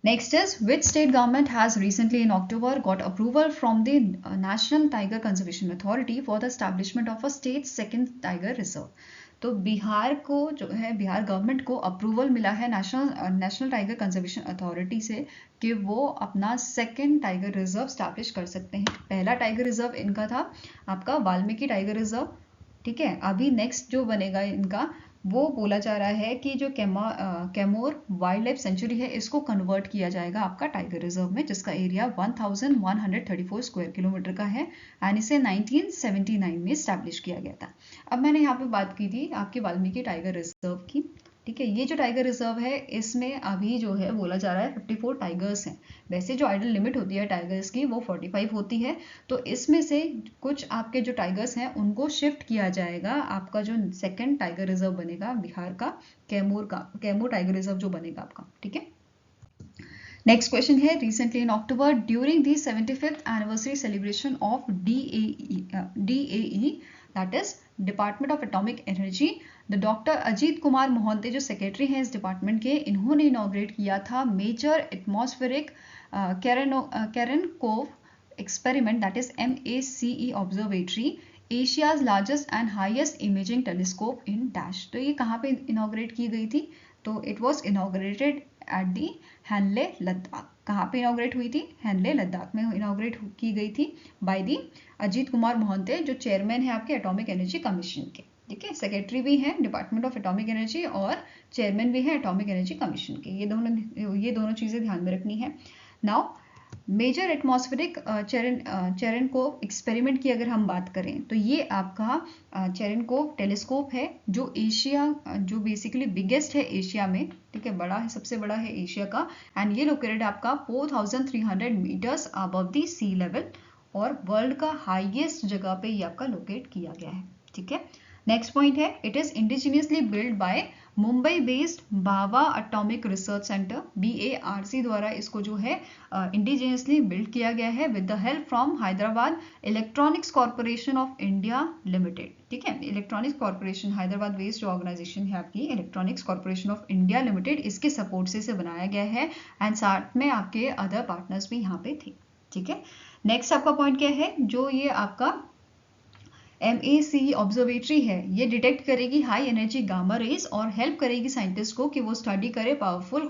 Next is which state government has recently in October got approval from the National Tiger Conservation Authority for the establishment of a state second tiger reserve। तो बिहार को जो है, बिहार गवर्नमेंट को अप्रूवल मिला है नेशनल टाइगर कंजर्वेशन अथॉरिटी से कि वो अपना सेकेंड टाइगर रिजर्व स्टैब्लिश कर सकते हैं। पहला टाइगर रिजर्व इनका था आपका वाल्मीकि टाइगर रिजर्व। ठीक है, अभी नेक्स्ट जो बनेगा इनका वो बोला जा रहा है कि जो कैमोर वाइल्ड लाइफ सेंचुरी है इसको कन्वर्ट किया जाएगा आपका टाइगर रिजर्व में, जिसका एरिया 1134 स्क्वायर किलोमीटर का है, एंड इसे 1979 में स्टैब्लिश किया गया था। अब मैंने यहाँ पे बात की थी आपके वाल्मीकि टाइगर रिजर्व की। ठीक है, ये जो टाइगर रिजर्व है इसमें अभी जो है बोला जा रहा है 54 टाइगर्स हैं। वैसे जो आइडल लिमिट होती है टाइगर्स की वो 45 होती है। तो इसमें से कुछ आपके जो टाइगर्स हैं उनको शिफ्ट किया जाएगा, आपका जो सेकंड टाइगर रिजर्व बनेगा बिहार का कैमूर टाइगर रिजर्व जो बनेगा आपका। ठीक है, नेक्स्ट क्वेश्चन है, recently in October during the 75th anniversary celebration of DAE that is department of atomic energy, the doctor Ajit Kumar Mohanty जो सेक्रेटरी हैं इस डिपार्टमेंट के, इन्होंने इनॉग्रेट किया था major atmospheric Cherenkov experiment that is MACE observatory, Asia's largest and highest imaging telescope in dash. तो ये कहाँ पे इनॉग्रेट की गई थी? तो it was inaugurated at the Hanle Ladakh. कहाँ पे इनॉग्रेट हुई थी? हैनले लद्दाख में इनॉग्रेट की गई थी बाय दी अजीत कुमार मोहंते जो चेयरमैन है आपके एटॉमिक एनर्जी कमीशन के। ठीक है, सेक्रेटरी भी हैं डिपार्टमेंट ऑफ एटॉमिक एनर्जी और चेयरमैन भी है एटॉमिक एनर्जी कमीशन के। ये दोनों चीजें ध्यान में रखनी है। Now Major Atmospheric Cherenkov Experiment की अगर हम बात करें तो ये आपका चेरेनकोव टेलीस्कोप है जो एशिया जो बेसिकली बिगेस्ट है एशिया में। ठीक है, बड़ा है, सबसे बड़ा है एशिया का, एंड ये लोकेटेड आपका 4300 metres above the sea level और वर्ल्ड का हाईएस्ट जगह पे ये आपका लोकेट किया गया है। ठीक है, नेक्स्ट पॉइंट है, it is indigenously build by Mumbai based Bhabha atomic research centre BARC द्वारा इसको जो है इंडिजिनियसली बिल्ड किया गया है with the help from Hyderabad electronics corporation of India limited. ठीक है, इलेक्ट्रॉनिक्स कॉर्पोरेशन हैदराबाद बेस्ड जो ऑर्गेनाइजेशन है आपकी electronics corporation of India limited, इसके सपोर्ट से इसे बनाया गया है एंड साथ में आपके अदर पार्टनर्स भी यहाँ पे थे। ठीक है, नेक्स्ट आपका पॉइंट क्या है, जो ये आपका MACE ऑब्जर्वेटरी है ये डिटेक्ट करेगी हाई एनर्जी गामा रेज और हेल्प करेगी साइंटिस्ट को कि वो स्टडी करे पावरफुल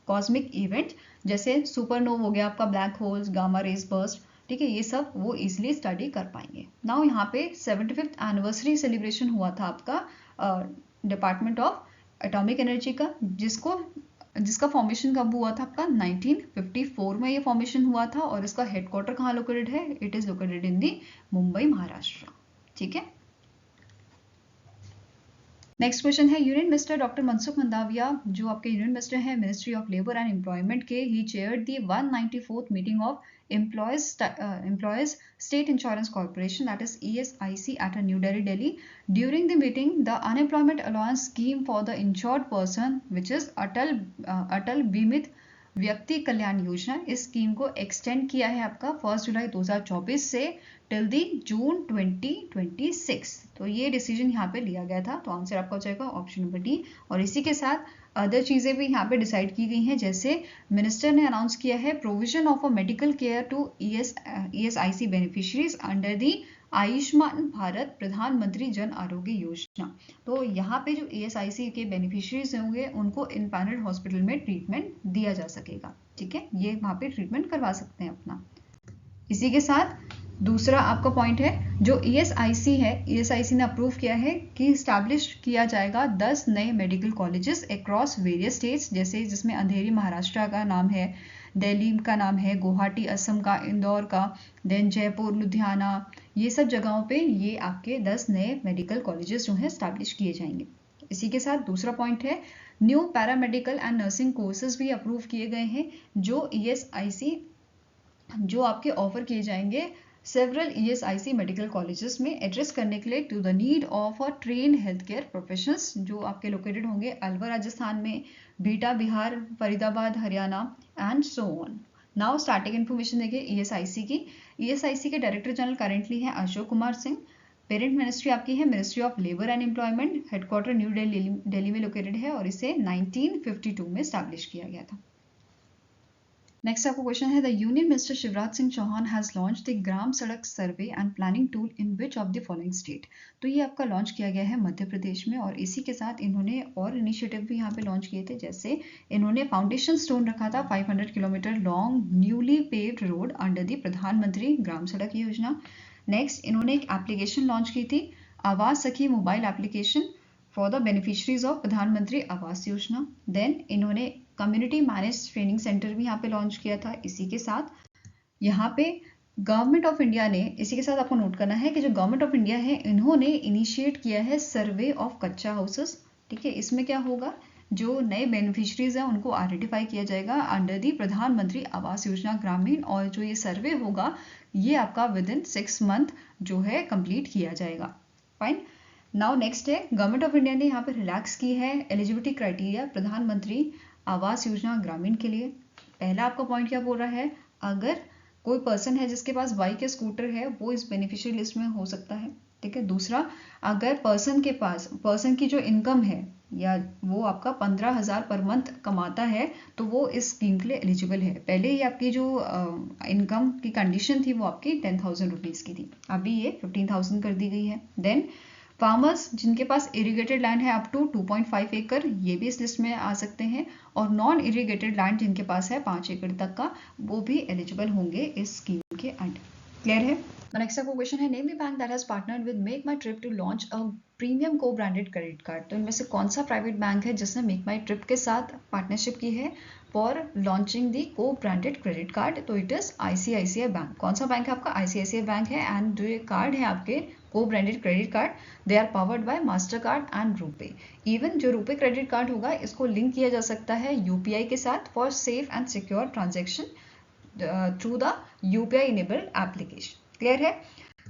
कॉस्मिक इवेंट जैसे सुपरनोवा हो गया आपका, black holes, gamma rays burst. ठीक है, ये सब वो इजिली स्टडी कर पाएंगे। नाउ यहाँ पे 75th एनिवर्सरी सेलिब्रेशन हुआ था आपका डिपार्टमेंट ऑफ एटॉमिक एनर्जी का, जिसका फॉर्मेशन कब हुआ था आपका 1954 में ये फॉर्मेशन हुआ था और इसका हेडक्वार्टर कहाँ लोकेटेड है? It is located in the Mumbai Maharashtra. ठीक है, नेक्स्ट क्वेश्चन है, union minister doctor Mansukh Mandaviya जो आपके यूनियन मिनिस्टर हैं ministry of labour and employment के, he chaired the 194th meeting of employees state insurance corporation that is ESIC at a New Delhi. During the meeting the unemployment allowance scheme for the insured person which is अटल बीमित व्यक्ति कल्याण योजना, इस स्कीम को एक्सटेंड किया है आपका 1 जुलाई 2024 से टिल दी जून 2026। तो ये डिसीजन यहाँ पे लिया गया था, तो आंसर आपका हो जाएगा ऑप्शन नंबर डी। और इसी के साथ अदर चीजें भी यहाँ पे डिसाइड की गई हैं, जैसे मिनिस्टर ने अनाउंस किया है provision of a medical care to ESIC beneficiaries under the Ayushman Bharat Pradhan Mantri Jan Arogya Yojana. तो यहाँ पे जो ESIC के बेनिफिशियरीज होंगे उनको इन पैनल हॉस्पिटल में ट्रीटमेंट दिया जा सकेगा। ठीक है, ये वहाँ पे ट्रीटमेंट करवा सकते हैं अपना। इसी के साथ दूसरा आपका पॉइंट है, जो ESIC है, ESIC ने अप्रूव किया है कि स्टैब्लिश किया जाएगा 10 नए medical colleges across various states, जैसे जिसमें अंधेरी महाराष्ट्र का नाम है, दिल्ली का नाम है, गुवाहाटी असम का, इंदौर का, देन जयपुर, लुधियाना, ये सब जगहों पे ये आपके 10 नए मेडिकल कॉलेजेस जो हैं स्टैब्लिश किए जाएंगे। इसी के साथ दूसरा पॉइंट है, new paramedical and nursing courses भी अप्रूव किए गए हैं जो ESIC जो आपके ऑफर किए जाएंगे सेवरल ESIC मेडिकल कॉलेजेस में एड्रेस करने के लिए to the need of a train health care professionals, जो आपके लोकेटेड होंगे अलवर राजस्थान में, Bihta Bihar, Faridabad Haryana and so on. Now starting information देखिए ESIC की। ESIC के डायरेक्टर जनरल करेंटली हैं अशोक कुमार सिंह। पेरेंट मिनिस्ट्री आपकी है Ministry of labour and Employment, headquarter New Delhi में लोकेटेड है और इसे 1952 में स्टैब्लिश किया गया था। नेक्स्ट आपका क्वेश्चन है, the union minister Shivraj Singh Chouhan has launch the Gram Sadak survey and planning tool in which of the following state. तो ये आपका लॉन्च किया गया है मध्य प्रदेश में और इसी के साथ इन्होंने और इनिशिएटिव भी यहाँ पे लॉन्च किए थे, जैसे इन्होंने फाउंडेशन स्टोन रखा था 500 kilometre long newly paved road under the प्रधानमंत्री ग्राम सड़क योजना। नेक्स्ट इन्होंने एक एप्लीकेशन लॉन्च की थी, आवास सखी mobile application for the beneficiaries of प्रधानमंत्री आवास योजना। देन इन्होंने कम्युनिटी मैनेज ट्रेनिंग सेंटर भी यहाँ पे लॉन्च किया था। इसी के साथ यहाँ पे गवर्नमेंट ऑफ इंडिया ने, इसी के साथ आपको नोट करना है कि जो गवर्नमेंट ऑफ इंडिया है इन्होंने इनिशिएट किया है सर्वे ऑफ कच्चा हाउसेस। ठीक है, इसमें क्या होगा, जो नए बेनिफिशरीज हैं उनको आइडेंटिफाई किया जाएगा अंडर दी प्रधानमंत्री आवास योजना ग्रामीण, और जो ये सर्वे होगा ये आपका विद इन 6 मंथ जो है कंप्लीट किया जाएगा। फाइन। नाउ नेक्स्ट है, गवर्नमेंट ऑफ इंडिया ने यहाँ पे रिलैक्स की है एलिजिबिलिटी क्राइटेरिया प्रधानमंत्री आवास योजना ग्रामीण के लिए। पहला आपका पॉइंट क्या बोल रहा है, अगर कोई पर्सन है जिसके पास बाइक या स्कूटर है वो इस बेनिफिशियरी लिस्ट में हो सकता है। ठीक है। दूसरा, अगर पर्सन की जो इनकम है या वो आपका 15,000 पर मंथ कमाता है तो वो इस स्कीम के लिए एलिजिबल है। पहले ही आपकी जो इनकम की कंडीशन थी वो आपकी 10,000 रुपीज़ की थी, अभी ये 15,000 कर दी गई है। देन फार्मर्स जिनके पास इरीगेटेड लैंड है अप टू 2.5 एकड़, ये भी इस लिस्ट में आ सकते हैं। और नॉन इरीगेटेड लैंड जिनके पास है 5 एकड़ तक का, वो भी एलिजिबल होंगे इस स्कीम के अंडर। क्लियर है। नेक्स्ट आपको क्वेश्चन है, name the bank that has partnered with MakeMyTrip to launch a premium co branded credit card. तो इनमें से कौन सा प्राइवेट बैंक है जिसने मेक माई ट्रिप के साथ पार्टनरशिप की है फॉर लॉन्चिंग दी को ब्रांडेड क्रेडिट कार्ड? तो इट इज ICICI बैंक। कौन सा बैंक है आपका? ICICI बैंक है। एंड जो ये कार्ड है आपके co branded credit card, they are powered by Mastercard and RuPay. Even जो रूपे क्रेडिट कार्ड होगा इसको लिंक किया जा सकता है UPI के साथ for safe and secure transaction through the UPI enabled application. Clear है।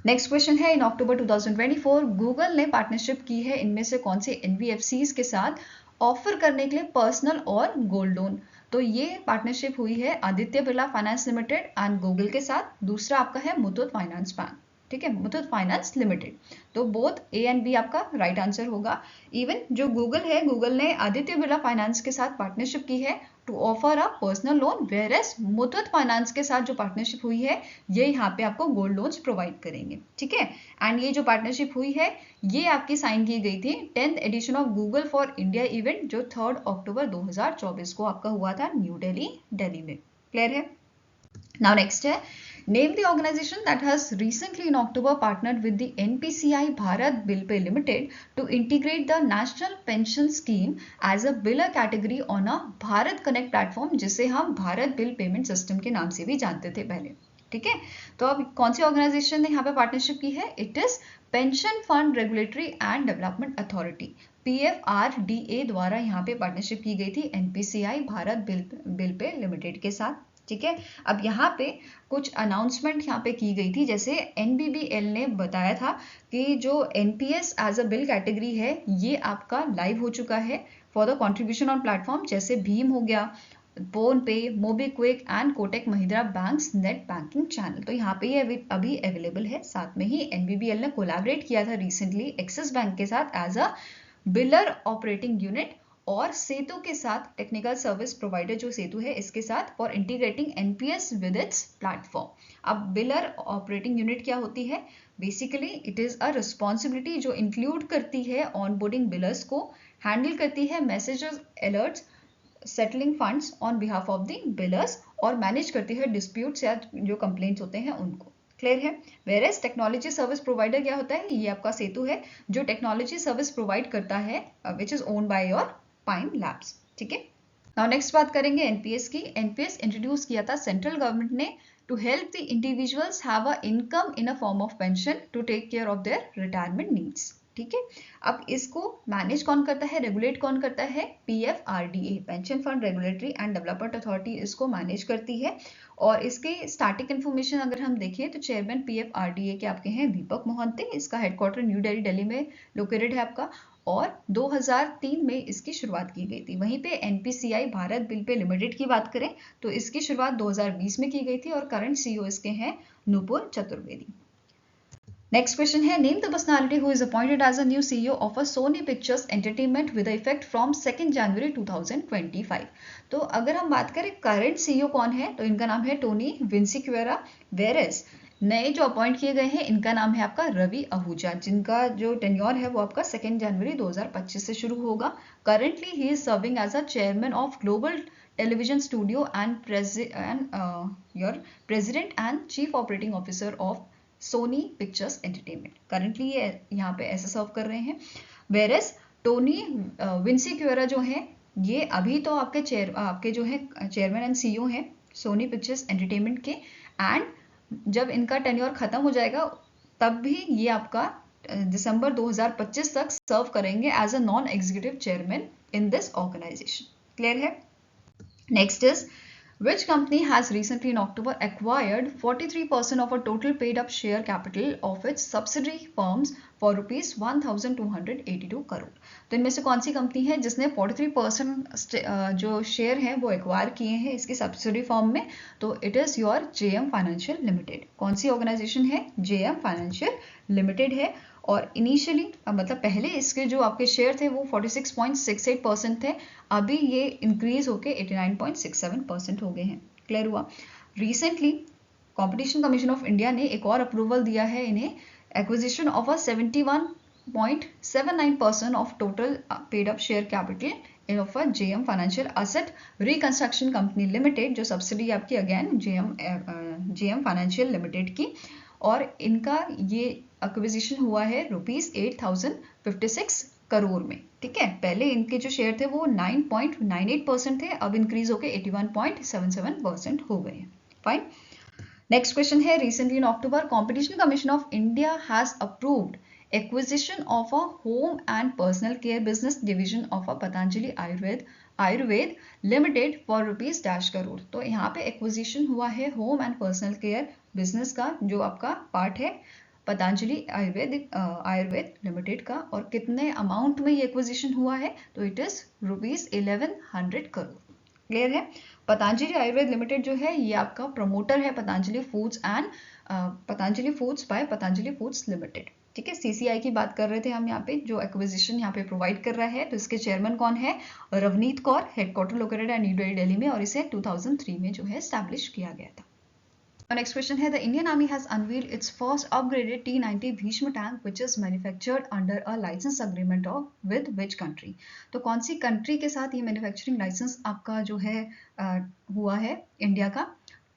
नेक्स्ट क्वेश्चन है, इन अक्टूबर 2024 गूगल ने पार्टनरशिप की है इनमें से कौन से NBFCs के साथ ऑफर करने के लिए पर्सनल और गोल्ड लोन? तो ये पार्टनरशिप हुई है Aditya Birla finance limited and Google के साथ। दूसरा आपका है मुथूट फाइनेंस बैंक। ठीक है, मुथूट फाइनेंस लिमिटेड। तो बोथ A एंड B आपका राइट आंसर होगा। इवन जो गूगल है, गूगल ने आदित्य बिरला फाइनेंस के साथ पार्टनरशिप की है to offer a personal loan, whereas Muthoot finance के साथ जो पार्टनरशिप हुई है ये यहाँ पे आपको गोल्ड लोन्स प्रोवाइड करेंगे। ठीक है। एंड ये जो पार्टनरशिप हुई है ये आपकी साइन की गई थी 10th edition of Google for India event जो 3 अक्टूबर 2024 को आपका हुआ था न्यू दिल्ली में। क्लियर है। नाउ नेक्स्ट है, name the organization that has recently in October partnered with the NPCI Bharat Bill Pay Limited to integrate the National Pension Scheme as a biller category on a Bharat Connect platform, जिसे हम भारत बिल पेमेंट सिस्टम के नाम से भी जानते थे पहले। ठीक है। तो अब कौन सी ऑर्गेनाइजेशन ने यहाँ पे पार्टनरशिप की है? It is pension fund regulatory and development authority, PFRDA द्वारा यहाँ पे पार्टनरशिप की गई थी NPCI Bharat bill pay limited के साथ। ठीक है। अब यहाँ पे कुछ अनाउंसमेंट यहाँ पे की गई थी, जैसे NBBL ने बताया था कि जो NPS as a bill category है ये आपका लाइव हो चुका है for the contribution on platform, जैसे भीम हो गया, PhonePe, MobiKwik and Kotak Mahindra banks net banking channel. तो यहाँ पे ये अभी अवेलेबल है। साथ में ही NBBL ने कोलैबोरेट किया था रिसेंटली एक्सिस बैंक के साथ as a biller operating unit, और सेतु के साथ टेक्निकल सर्विस प्रोवाइडर जो सेतु है इसके साथ for integrating NPS with its platform. अब बिलर ऑपरेटिंग यूनिट क्या होती है? Basically it is a responsibility जो इंक्लूड करती है ऑनबोर्डिंग बिलर्स को, हैंडल करती है messages, alerts, settling funds on behalf of the billers, और मैनेज करती है डिस्प्यूट्स या जो कंप्लेंट्स होते हैं उनको। क्लियर है। वेयरएज टेक्नोलॉजी सर्विस प्रोवाइडर क्या होता है? ये आपका सेतु है जो टेक्नोलॉजी सर्विस प्रोवाइड करता है which is owned by your pine labs. ठीक है। नाउ नेक्स्ट बात करेंगे NPS की। NPS इंट्रोड्यूस किया था सेंट्रल गवर्नमेंट ने to help the individuals have a income in a form of pension to take care of their retirement needs. ठीक है। अब इसको मैनेज कौन करता है, रेगुलेट कौन करता है? PFRDA, pension fund regulatory and development authority इसको मैनेज करती है। और इसके स्टैटिक इन्फॉर्मेशन अगर हम देखें तो चेयरमैन PFRDA के आपके हैं दीपक मोहंती, इसका हेडक्वार्टर न्यू दिल्ली में लोकेटेड है आपका, और 2003 में इसकी शुरुआत की गई थी। वहीं पे NPCI Bharat bill pay limited की बात करें तो इसकी शुरुआत 2020 में की गई थी और करंट CEO इसके हैं नूपुर चतुर्वेदी। नेक्स्ट क्वेश्चन है, name the personality who is appointed as a new CEO of a Sony Pictures Entertainment with effect from 2 January 2025। तो अगर हम बात करें करंट CEO कौन है तो इनका नाम है टोनी विंसिक्वेरा, वेरेस नए जो अपॉइंट किए गए हैं इनका नाम है आपका रवि आहूजा, जिनका जो टेन्योर है वो आपका 2 जनवरी 2025 से शुरू होगा। Currently he is serving as a chairman of global television studio and your president and chief operating officer of Sony Pictures Entertainment. Currently ये यहाँ पे ऐसे सर्व कर रहे हैं। वेरेस टोनी विंसिक्वेरा जो है ये अभी तो आपके जो है चेयरमैन एंड CEO हैं सोनी पिक्चर्स एंटरटेनमेंट के, एंड जब इनका टेन्योर खत्म हो जाएगा तब भी ये आपका दिसंबर 2025 तक सर्व करेंगे as a non executive chairman in this organisation. Clear है। Next is Which company has recently in October acquired 43% of a total paid up share capital of its subsidiary firms for rupees 1282 crore? तो इनमें से कौन सी कंपनी है जिसने 43% जो शेयर हैं वो एक्वायर किए हैं इसकी सब्सिडी फॉर्म में? तो it is your JM financial limited. कौन सी ऑर्गेनाइजेशन है? जेएम फाइनेंशियल लिमिटेड है। और इनिशियली मतलब पहले इसके जो आपके शेयर थे वो 46.68% थे, अभी ये इंक्रीज होके 89.67% हो गए हैं। क्लियर हुआ? Recently competition commission of India ने एक और अप्रूवल दिया है इन्हें, acquisition of a 71.79% of total paid up share capital of a JM financial asset reconstruction company limited, जो सब्सिडी आपकी अगेन जेएम फाइनेंशियल लिमिटेड की, और इनका ये एक्विजिशन हुआ है रुपीज 8056 करोड़ में। ठीक है, पहले इनके जो शेयर थे वो 9.98% थे, अब इंक्रीज होके 81.77% हो गए हैं। फाइन। नेक्स्ट क्वेश्चन है, recently in October competition commission of India has approved acquisition of a home and personal care business division of a Patanjali Ayurveda limited for rupees dash crore. तो यहाँ पे एक्विजिशन हुआ है home and personal care business का, जो आपका पार्ट है पतंजलि आयुर्वेद लिमिटेड का, और कितने अमाउंट में ये एक्विजिशन हुआ है? तो it is rupees 1100 crore. Clear है? पतंजलि आयुर्वेद लिमिटेड जो है ये आपका प्रमोटर है Patanjali foods and Patanjali foods by Patanjali foods limited. ठीक है, सीसीआई की बात कर रहे थे हम यहाँ पे, जो एक्विजिशन यहाँ पे प्रोवाइड कर रहा है। तो इसके चेयरमैन कौन है? रवनीत कौर, हेडक्वार्टर लोकेटेड है न्यू दिल्ली में, और इसे 2003 में जो है एस्टैब्लिश किया गया था। नेक्स्ट क्वेश्चन है, the Indian army has unveiled its first upgraded T90 Bhishma tank which is manufactured under a licence agreement of with which country? तो कौन सी कंट्री के साथ ये मैन्युफैक्चरिंग लाइसेंस आपका जो है हुआ है इंडिया का?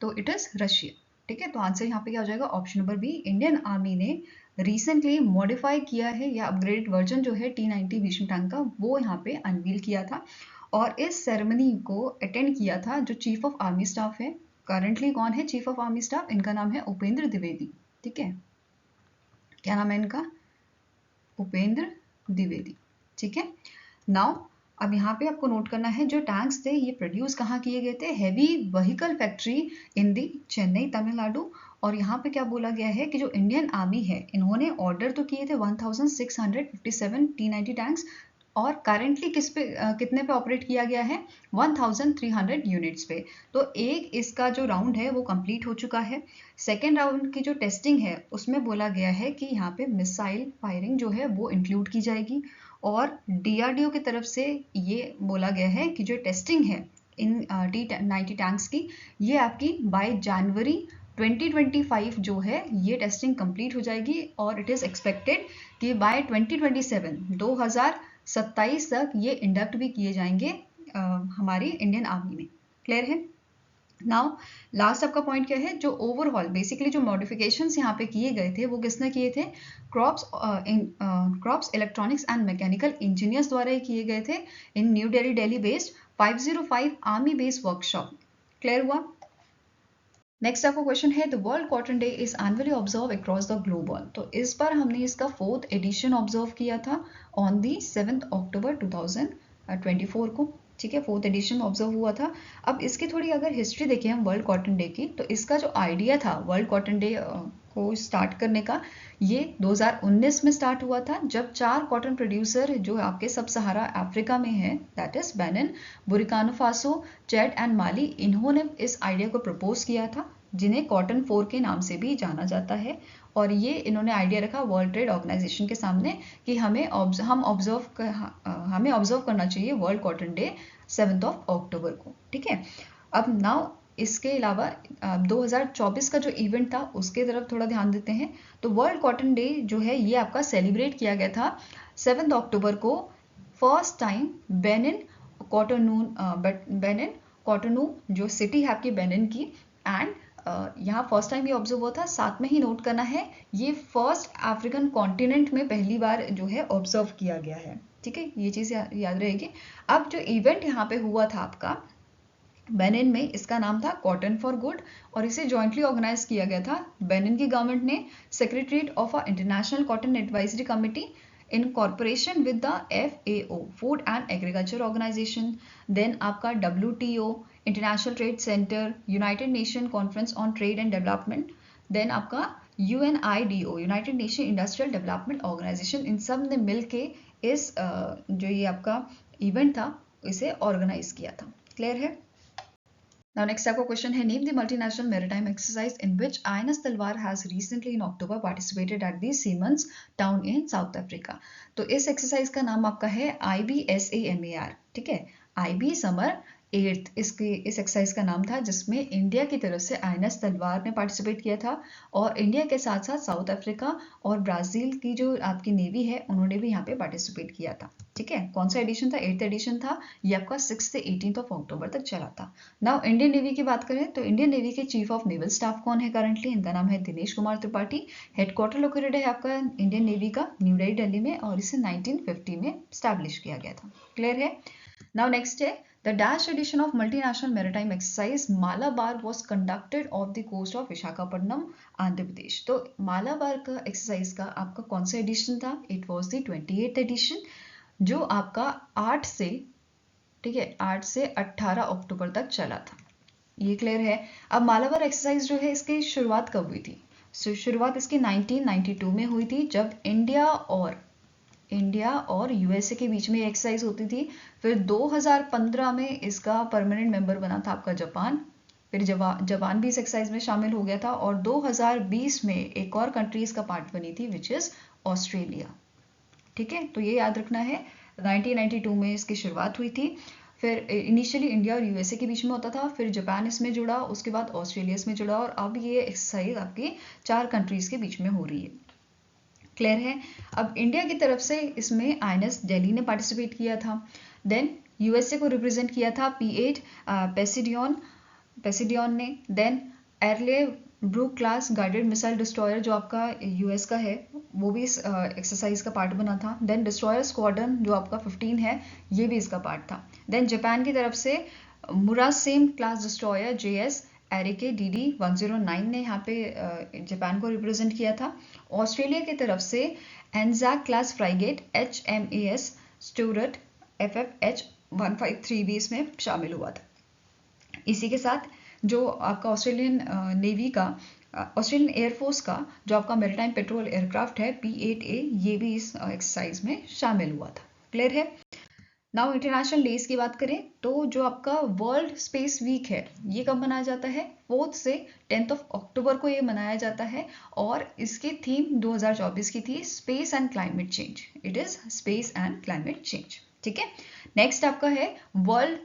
तो इट इज रशिया। ठीक है, तो आंसर यहाँ पे क्या हो जाएगा? Option number B, Indian army ने रिसेंटली मॉडिफाई किया है या अपग्रेडेड वर्जन जो है T90 भीष्म टैंक का, वो यहाँ पे अनवील किया था। और इस सेरेमनी को अटेंड किया था जो चीफ ऑफ आर्मी स्टाफ है, करंटली कौन है चीफ ऑफ आर्मी स्टाफ? इनका नाम है उपेंद्र द्विवेदी। ठीक है, क्या नाम है इनका? उपेंद्र द्विवेदी। ठीक है, नाउ अब यहाँ पे आपको नोट करना है, जो टैंक्स थे ये प्रोड्यूस कहाँ किए गए थे? हैवी व्हीकल फैक्ट्री इन दी चेन्नई तमिलनाडु। और यहाँ पे क्या बोला गया है कि जो इंडियन आर्मी है इन्होंने ऑर्डर तो किए थे 1657 T90 टैंक्स, और करेंटली कितने पे ऑपरेट किया गया है? 1300 यूनिट्स पे। तो एक इसका जो राउंड है वो कंप्लीट हो चुका है। सेकेंड राउंड की जो टेस्टिंग है उसमें बोला गया है कि यहाँ पे मिसाइल फायरिंग जो है वो इंक्लूड की जाएगी, और डीआरडीओ की तरफ से ये बोला गया है कि जो टेस्टिंग है इन T90 टैंक्स की, ये आपकी बाय जनवरी 2025 जो है ये टेस्टिंग कंप्लीट हो जाएगी, और इट इज एक्सपेक्टेड कि बाय 2027 तक ये इंडक्ट भी किए जाएंगे हमारी इंडियन आर्मी में। क्लियर है? नाउ लास्ट आपका पॉइंट क्या है? जो ओवरऑल बेसिकली जो मॉडिफिकेशंस यहाँ पे किए गए थे वो किसने किए थे? Corps electronics and mechanical engineers द्वारा ही किए गए थे in New Delhi based 505 army based workshop. Clear हुआ? नेक्स्ट आपको क्वेश्चन है, the world cotton day is annually observe across the globe. तो इस बार हमने इसका 4th एडिशन ऑब्जर्व किया था ऑन दी 7 अक्टूबर 2024 को। ठीक है, 4th एडिशन ऑब्जर्व हुआ था। अब इसकी थोड़ी अगर हिस्ट्री देखें हम वर्ल्ड कॉटन डे की, तो इसका जो आइडिया था वर्ल्ड कॉटन डे को स्टार्ट करने का, ये 2019 में स्टार्ट हुआ था, जब 4 कॉटन प्रोड्यूसर जो आपके सब सहारा अफ्रीका में है, that is Benin, Burkina Faso, Chad and Mali, इन्होंने इस आइडिया को प्रपोज किया था, जिन्हें कॉटन 4 के नाम से भी जाना जाता है। और ये इन्होंने आइडिया रखा वर्ल्ड ट्रेड ऑर्गेनाइजेशन के सामने कि हमें ऑब्जर्व करना चाहिए वर्ल्ड कॉटन डे 7 अक्टूबर को। ठीक है, अब नाउ इसके अलावा 2024 का जो इवेंट था उसके तरफ थोड़ा ध्यान देते हैं। तो वर्ल्ड कॉटन डे जो है ये आपका सेलिब्रेट किया गया था 7 अक्टूबर को। फर्स्ट टाइम बेनिन कॉटोनू जो सिटी है आपकी बेनिन की, एंड यहाँ फर्स्ट टाइम ये ऑब्जर्व हुआ था। साथ में ही नोट करना है ये फर्स्ट अफ्रीकन कॉन्टिनेंट में पहली बार जो है ऑब्जर्व किया गया है। ठीक है, ये चीज़ याद रहेगी। अब जो इवेंट यहाँ पे हुआ था आपका बेनिन में, इसका नाम था कॉटन फॉर गुड, और इसे जॉइंटली ऑर्गेनाइज किया गया था बेनिन की गवर्नमेंट ने, secretariat of a international cotton advisory committee, in corporation with the FAO, food and agriculture organisation, then आपका WTO, international trade centre, united nation conference on trade and development, then आपका UNIDO, united nation industrial development organisation, इन सब ने मिलके इस जो ये आपका इवेंट था इसे ऑर्गेनाइज किया था। क्लियर है? Now next आपका क्वेश्चन है, name the multinational maritime exercise in which INS Talwar has recently in October participated at the Simon's Town in South Africa. तो इस एक्सरसाइज का नाम आपका है IBSAMAR, ठीक है, IB समर 8th इसके इस एक्सरसाइज का नाम था, जिसमें इंडिया की तरफ से आईएनएस तलवार ने पार्टिसिपेट किया था और इंडिया के साथ साथ साउथ अफ्रीका और ब्राजील की जो आपकी नेवी है उन्होंने भी यहाँ पे पार्टिसिपेट किया था। ठीक है, कौन सा एडिशन था? 8th एडिशन था। ये आपका 6 से 18 अक्टूबर तक चला था। नाउ इंडियन नेवी की बात करें तो इंडियन नेवी के चीफ ऑफ नेवल स्टाफ कौन है करंटली? इनका नाम है दिनेश कुमार त्रिपाठी। हेडक्वार्टर लोकेटेड है आपका इंडियन नेवी का न्यू दिल्ली में और इसे 1950 में स्टैब्लिश किया गया था। क्लियर है? नाउ नेक्स्ट है, the dash edition of multinational maritime exercise Malabar was conducted off the coast of Visakhapatnam, Andhra Pradesh. तो मालाबार का एक्सरसाइज का आपका कौन सा एडिशन था? It was the 28th addition, जो आपका 8 से, ठीक है, 8 से 18 अक्टूबर तक चला था। ये क्लियर है? अब मालाबार एक्सरसाइज जो है इसकी शुरुआत कब हुई थी? शुरुआत इसकी 1992 में हुई थी, जब इंडिया और USA के बीच में एक्सरसाइज होती थी। फिर 2015 में इसका परमानेंट मेंबर बना था आपका जापान। फिर जापान भी इस एक्सरसाइज में शामिल हो गया था और 2020 में एक और कंट्री इसका पार्ट बनी थी विच इज ऑस्ट्रेलिया। ठीक है, तो ये याद रखना है, 1992 में इसकी शुरुआत हुई थी। फिर इनिशियली इंडिया और USA के बीच में होता था, फिर जापान इसमें जुड़ा, उसके बाद ऑस्ट्रेलिया इसमें जुड़ा और अब ये एक्सरसाइज आपकी 4 कंट्रीज के बीच में हो रही है। क्लियर है? अब इंडिया की तरफ से इसमें INS दिल्ली ने पार्टिसिपेट किया था। देन USA को रिप्रेजेंट किया था P8 पेसिडियन ने। Then Arleigh Burke class guided missile destroyer जो आपका US का है वो भी इस एक्सरसाइज का पार्ट बना था। देन डिस्ट्रॉयर स्क्वाड्रन जो आपका 15 है ये भी इसका पार्ट था। देन जापान की तरफ से मुरासेम क्लास डिस्ट्रॉयर JS एरिके DD 109 ने यहाँ पे जापान को रिप्रेजेंट किया था। ऑस्ट्रेलिया की तरफ से Anzac class frigate HMAS Stuart FFH 153 भी इसमें शामिल हुआ था। इसी के साथ जो आपका ऑस्ट्रेलियन नेवी का, ऑस्ट्रेलियन एयरफोर्स का जो आपका मैरीटाइम पेट्रोल एयरक्राफ्ट है P8A, ये भी इस एक्सरसाइज में शामिल हुआ था। क्लियर है? नाउ इंटरनेशनल डेज की बात करें तो जो आपका वर्ल्ड स्पेस वीक है ये कब मनाया जाता है? 4 से 10 अक्टूबर को ये मनाया जाता है और इसकी थीम 2024 की थी space and climate change. It is space and climate change. ठीक है, नेक्स्ट आपका है वर्ल्ड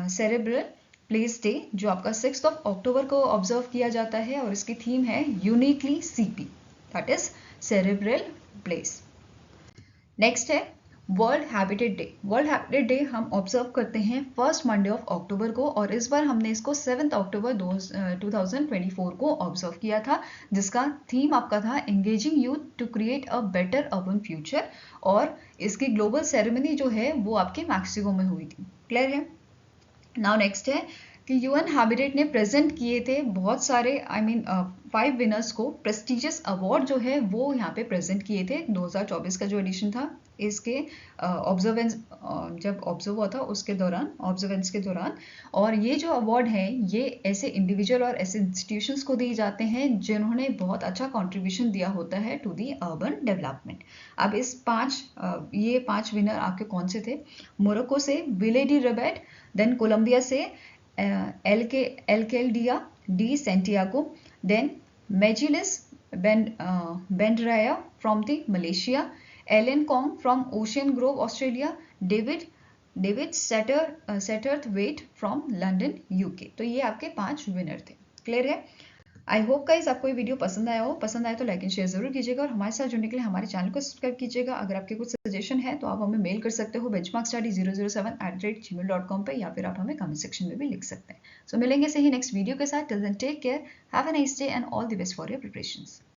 सेरेब्रल प्लेस डे जो आपका 6 अक्टूबर को ऑब्जर्व किया जाता है और इसकी थीम है uniquely CP, that is cerebral place. Next है world habitat day. World habitat day हम ऑब्जर्व करते हैं फर्स्ट मंडे ऑफ अक्टूबर को और इस बार हमने इसको 7 अक्टूबर 2024 को ऑब्जर्व किया था, जिसका थीम आपका था engaging youth to create a better urban future और इसकी ग्लोबल सेरेमनी जो है वो आपके मैक्सिको में हुई थी। क्लियर है? नाउ नेक्स्ट है कि UN हैबिटेट ने प्रेजेंट किए थे बहुत सारे 5 विनर्स को प्रेस्टिजियस अवार्ड जो है वो यहाँ पे प्रेजेंट किए थे। 2024 का जो एडिशन था इसके ऑब्जर्वेंस जब ऑब्जर्व हुआ था उसके दौरान, ऑब्जर्वेंस के दौरान, और ये जो अवार्ड हैं ये ऐसे इंडिविजुअल और ऐसे इंस्टीट्यूशंस को दिए जाते हैं जिन्होंने बहुत अच्छा कंट्रीब्यूशन दिया होता है टू दी अर्बन डेवलपमेंट। अब इस ये 5 विनर आपके कौन से थे? मोरक्को से Ville de Rabat, then Colombia से Alcaldia de Santiago, then Majlis Bandaraya from the Malaysia, Alan Kong from Ocean Grove Australia, David Satterthwaite from London UK। तो ये आपके 5 विनर थे। क्लियर है? आई होप गाइस आपको ये वीडियो पसंद आया हो। पसंद आए तो लाइक एंड शेयर जरूर कीजिएगा और हमारे साथ जुड़ने के लिए हमारे चैनल को सब्सक्राइब कीजिएगा। अगर आपके कुछ सजेशन है तो आप हमें मेल कर सकते हो benchmarkstudy007@gmail.com पे, या फिर आप हमें कमेंट सेक्शन में भी लिख सकते हैं। सो मिलेंगे से ही नेक्स्ट वीडियो के साथ। Till then take care, have a nice day and all the best for your preparations.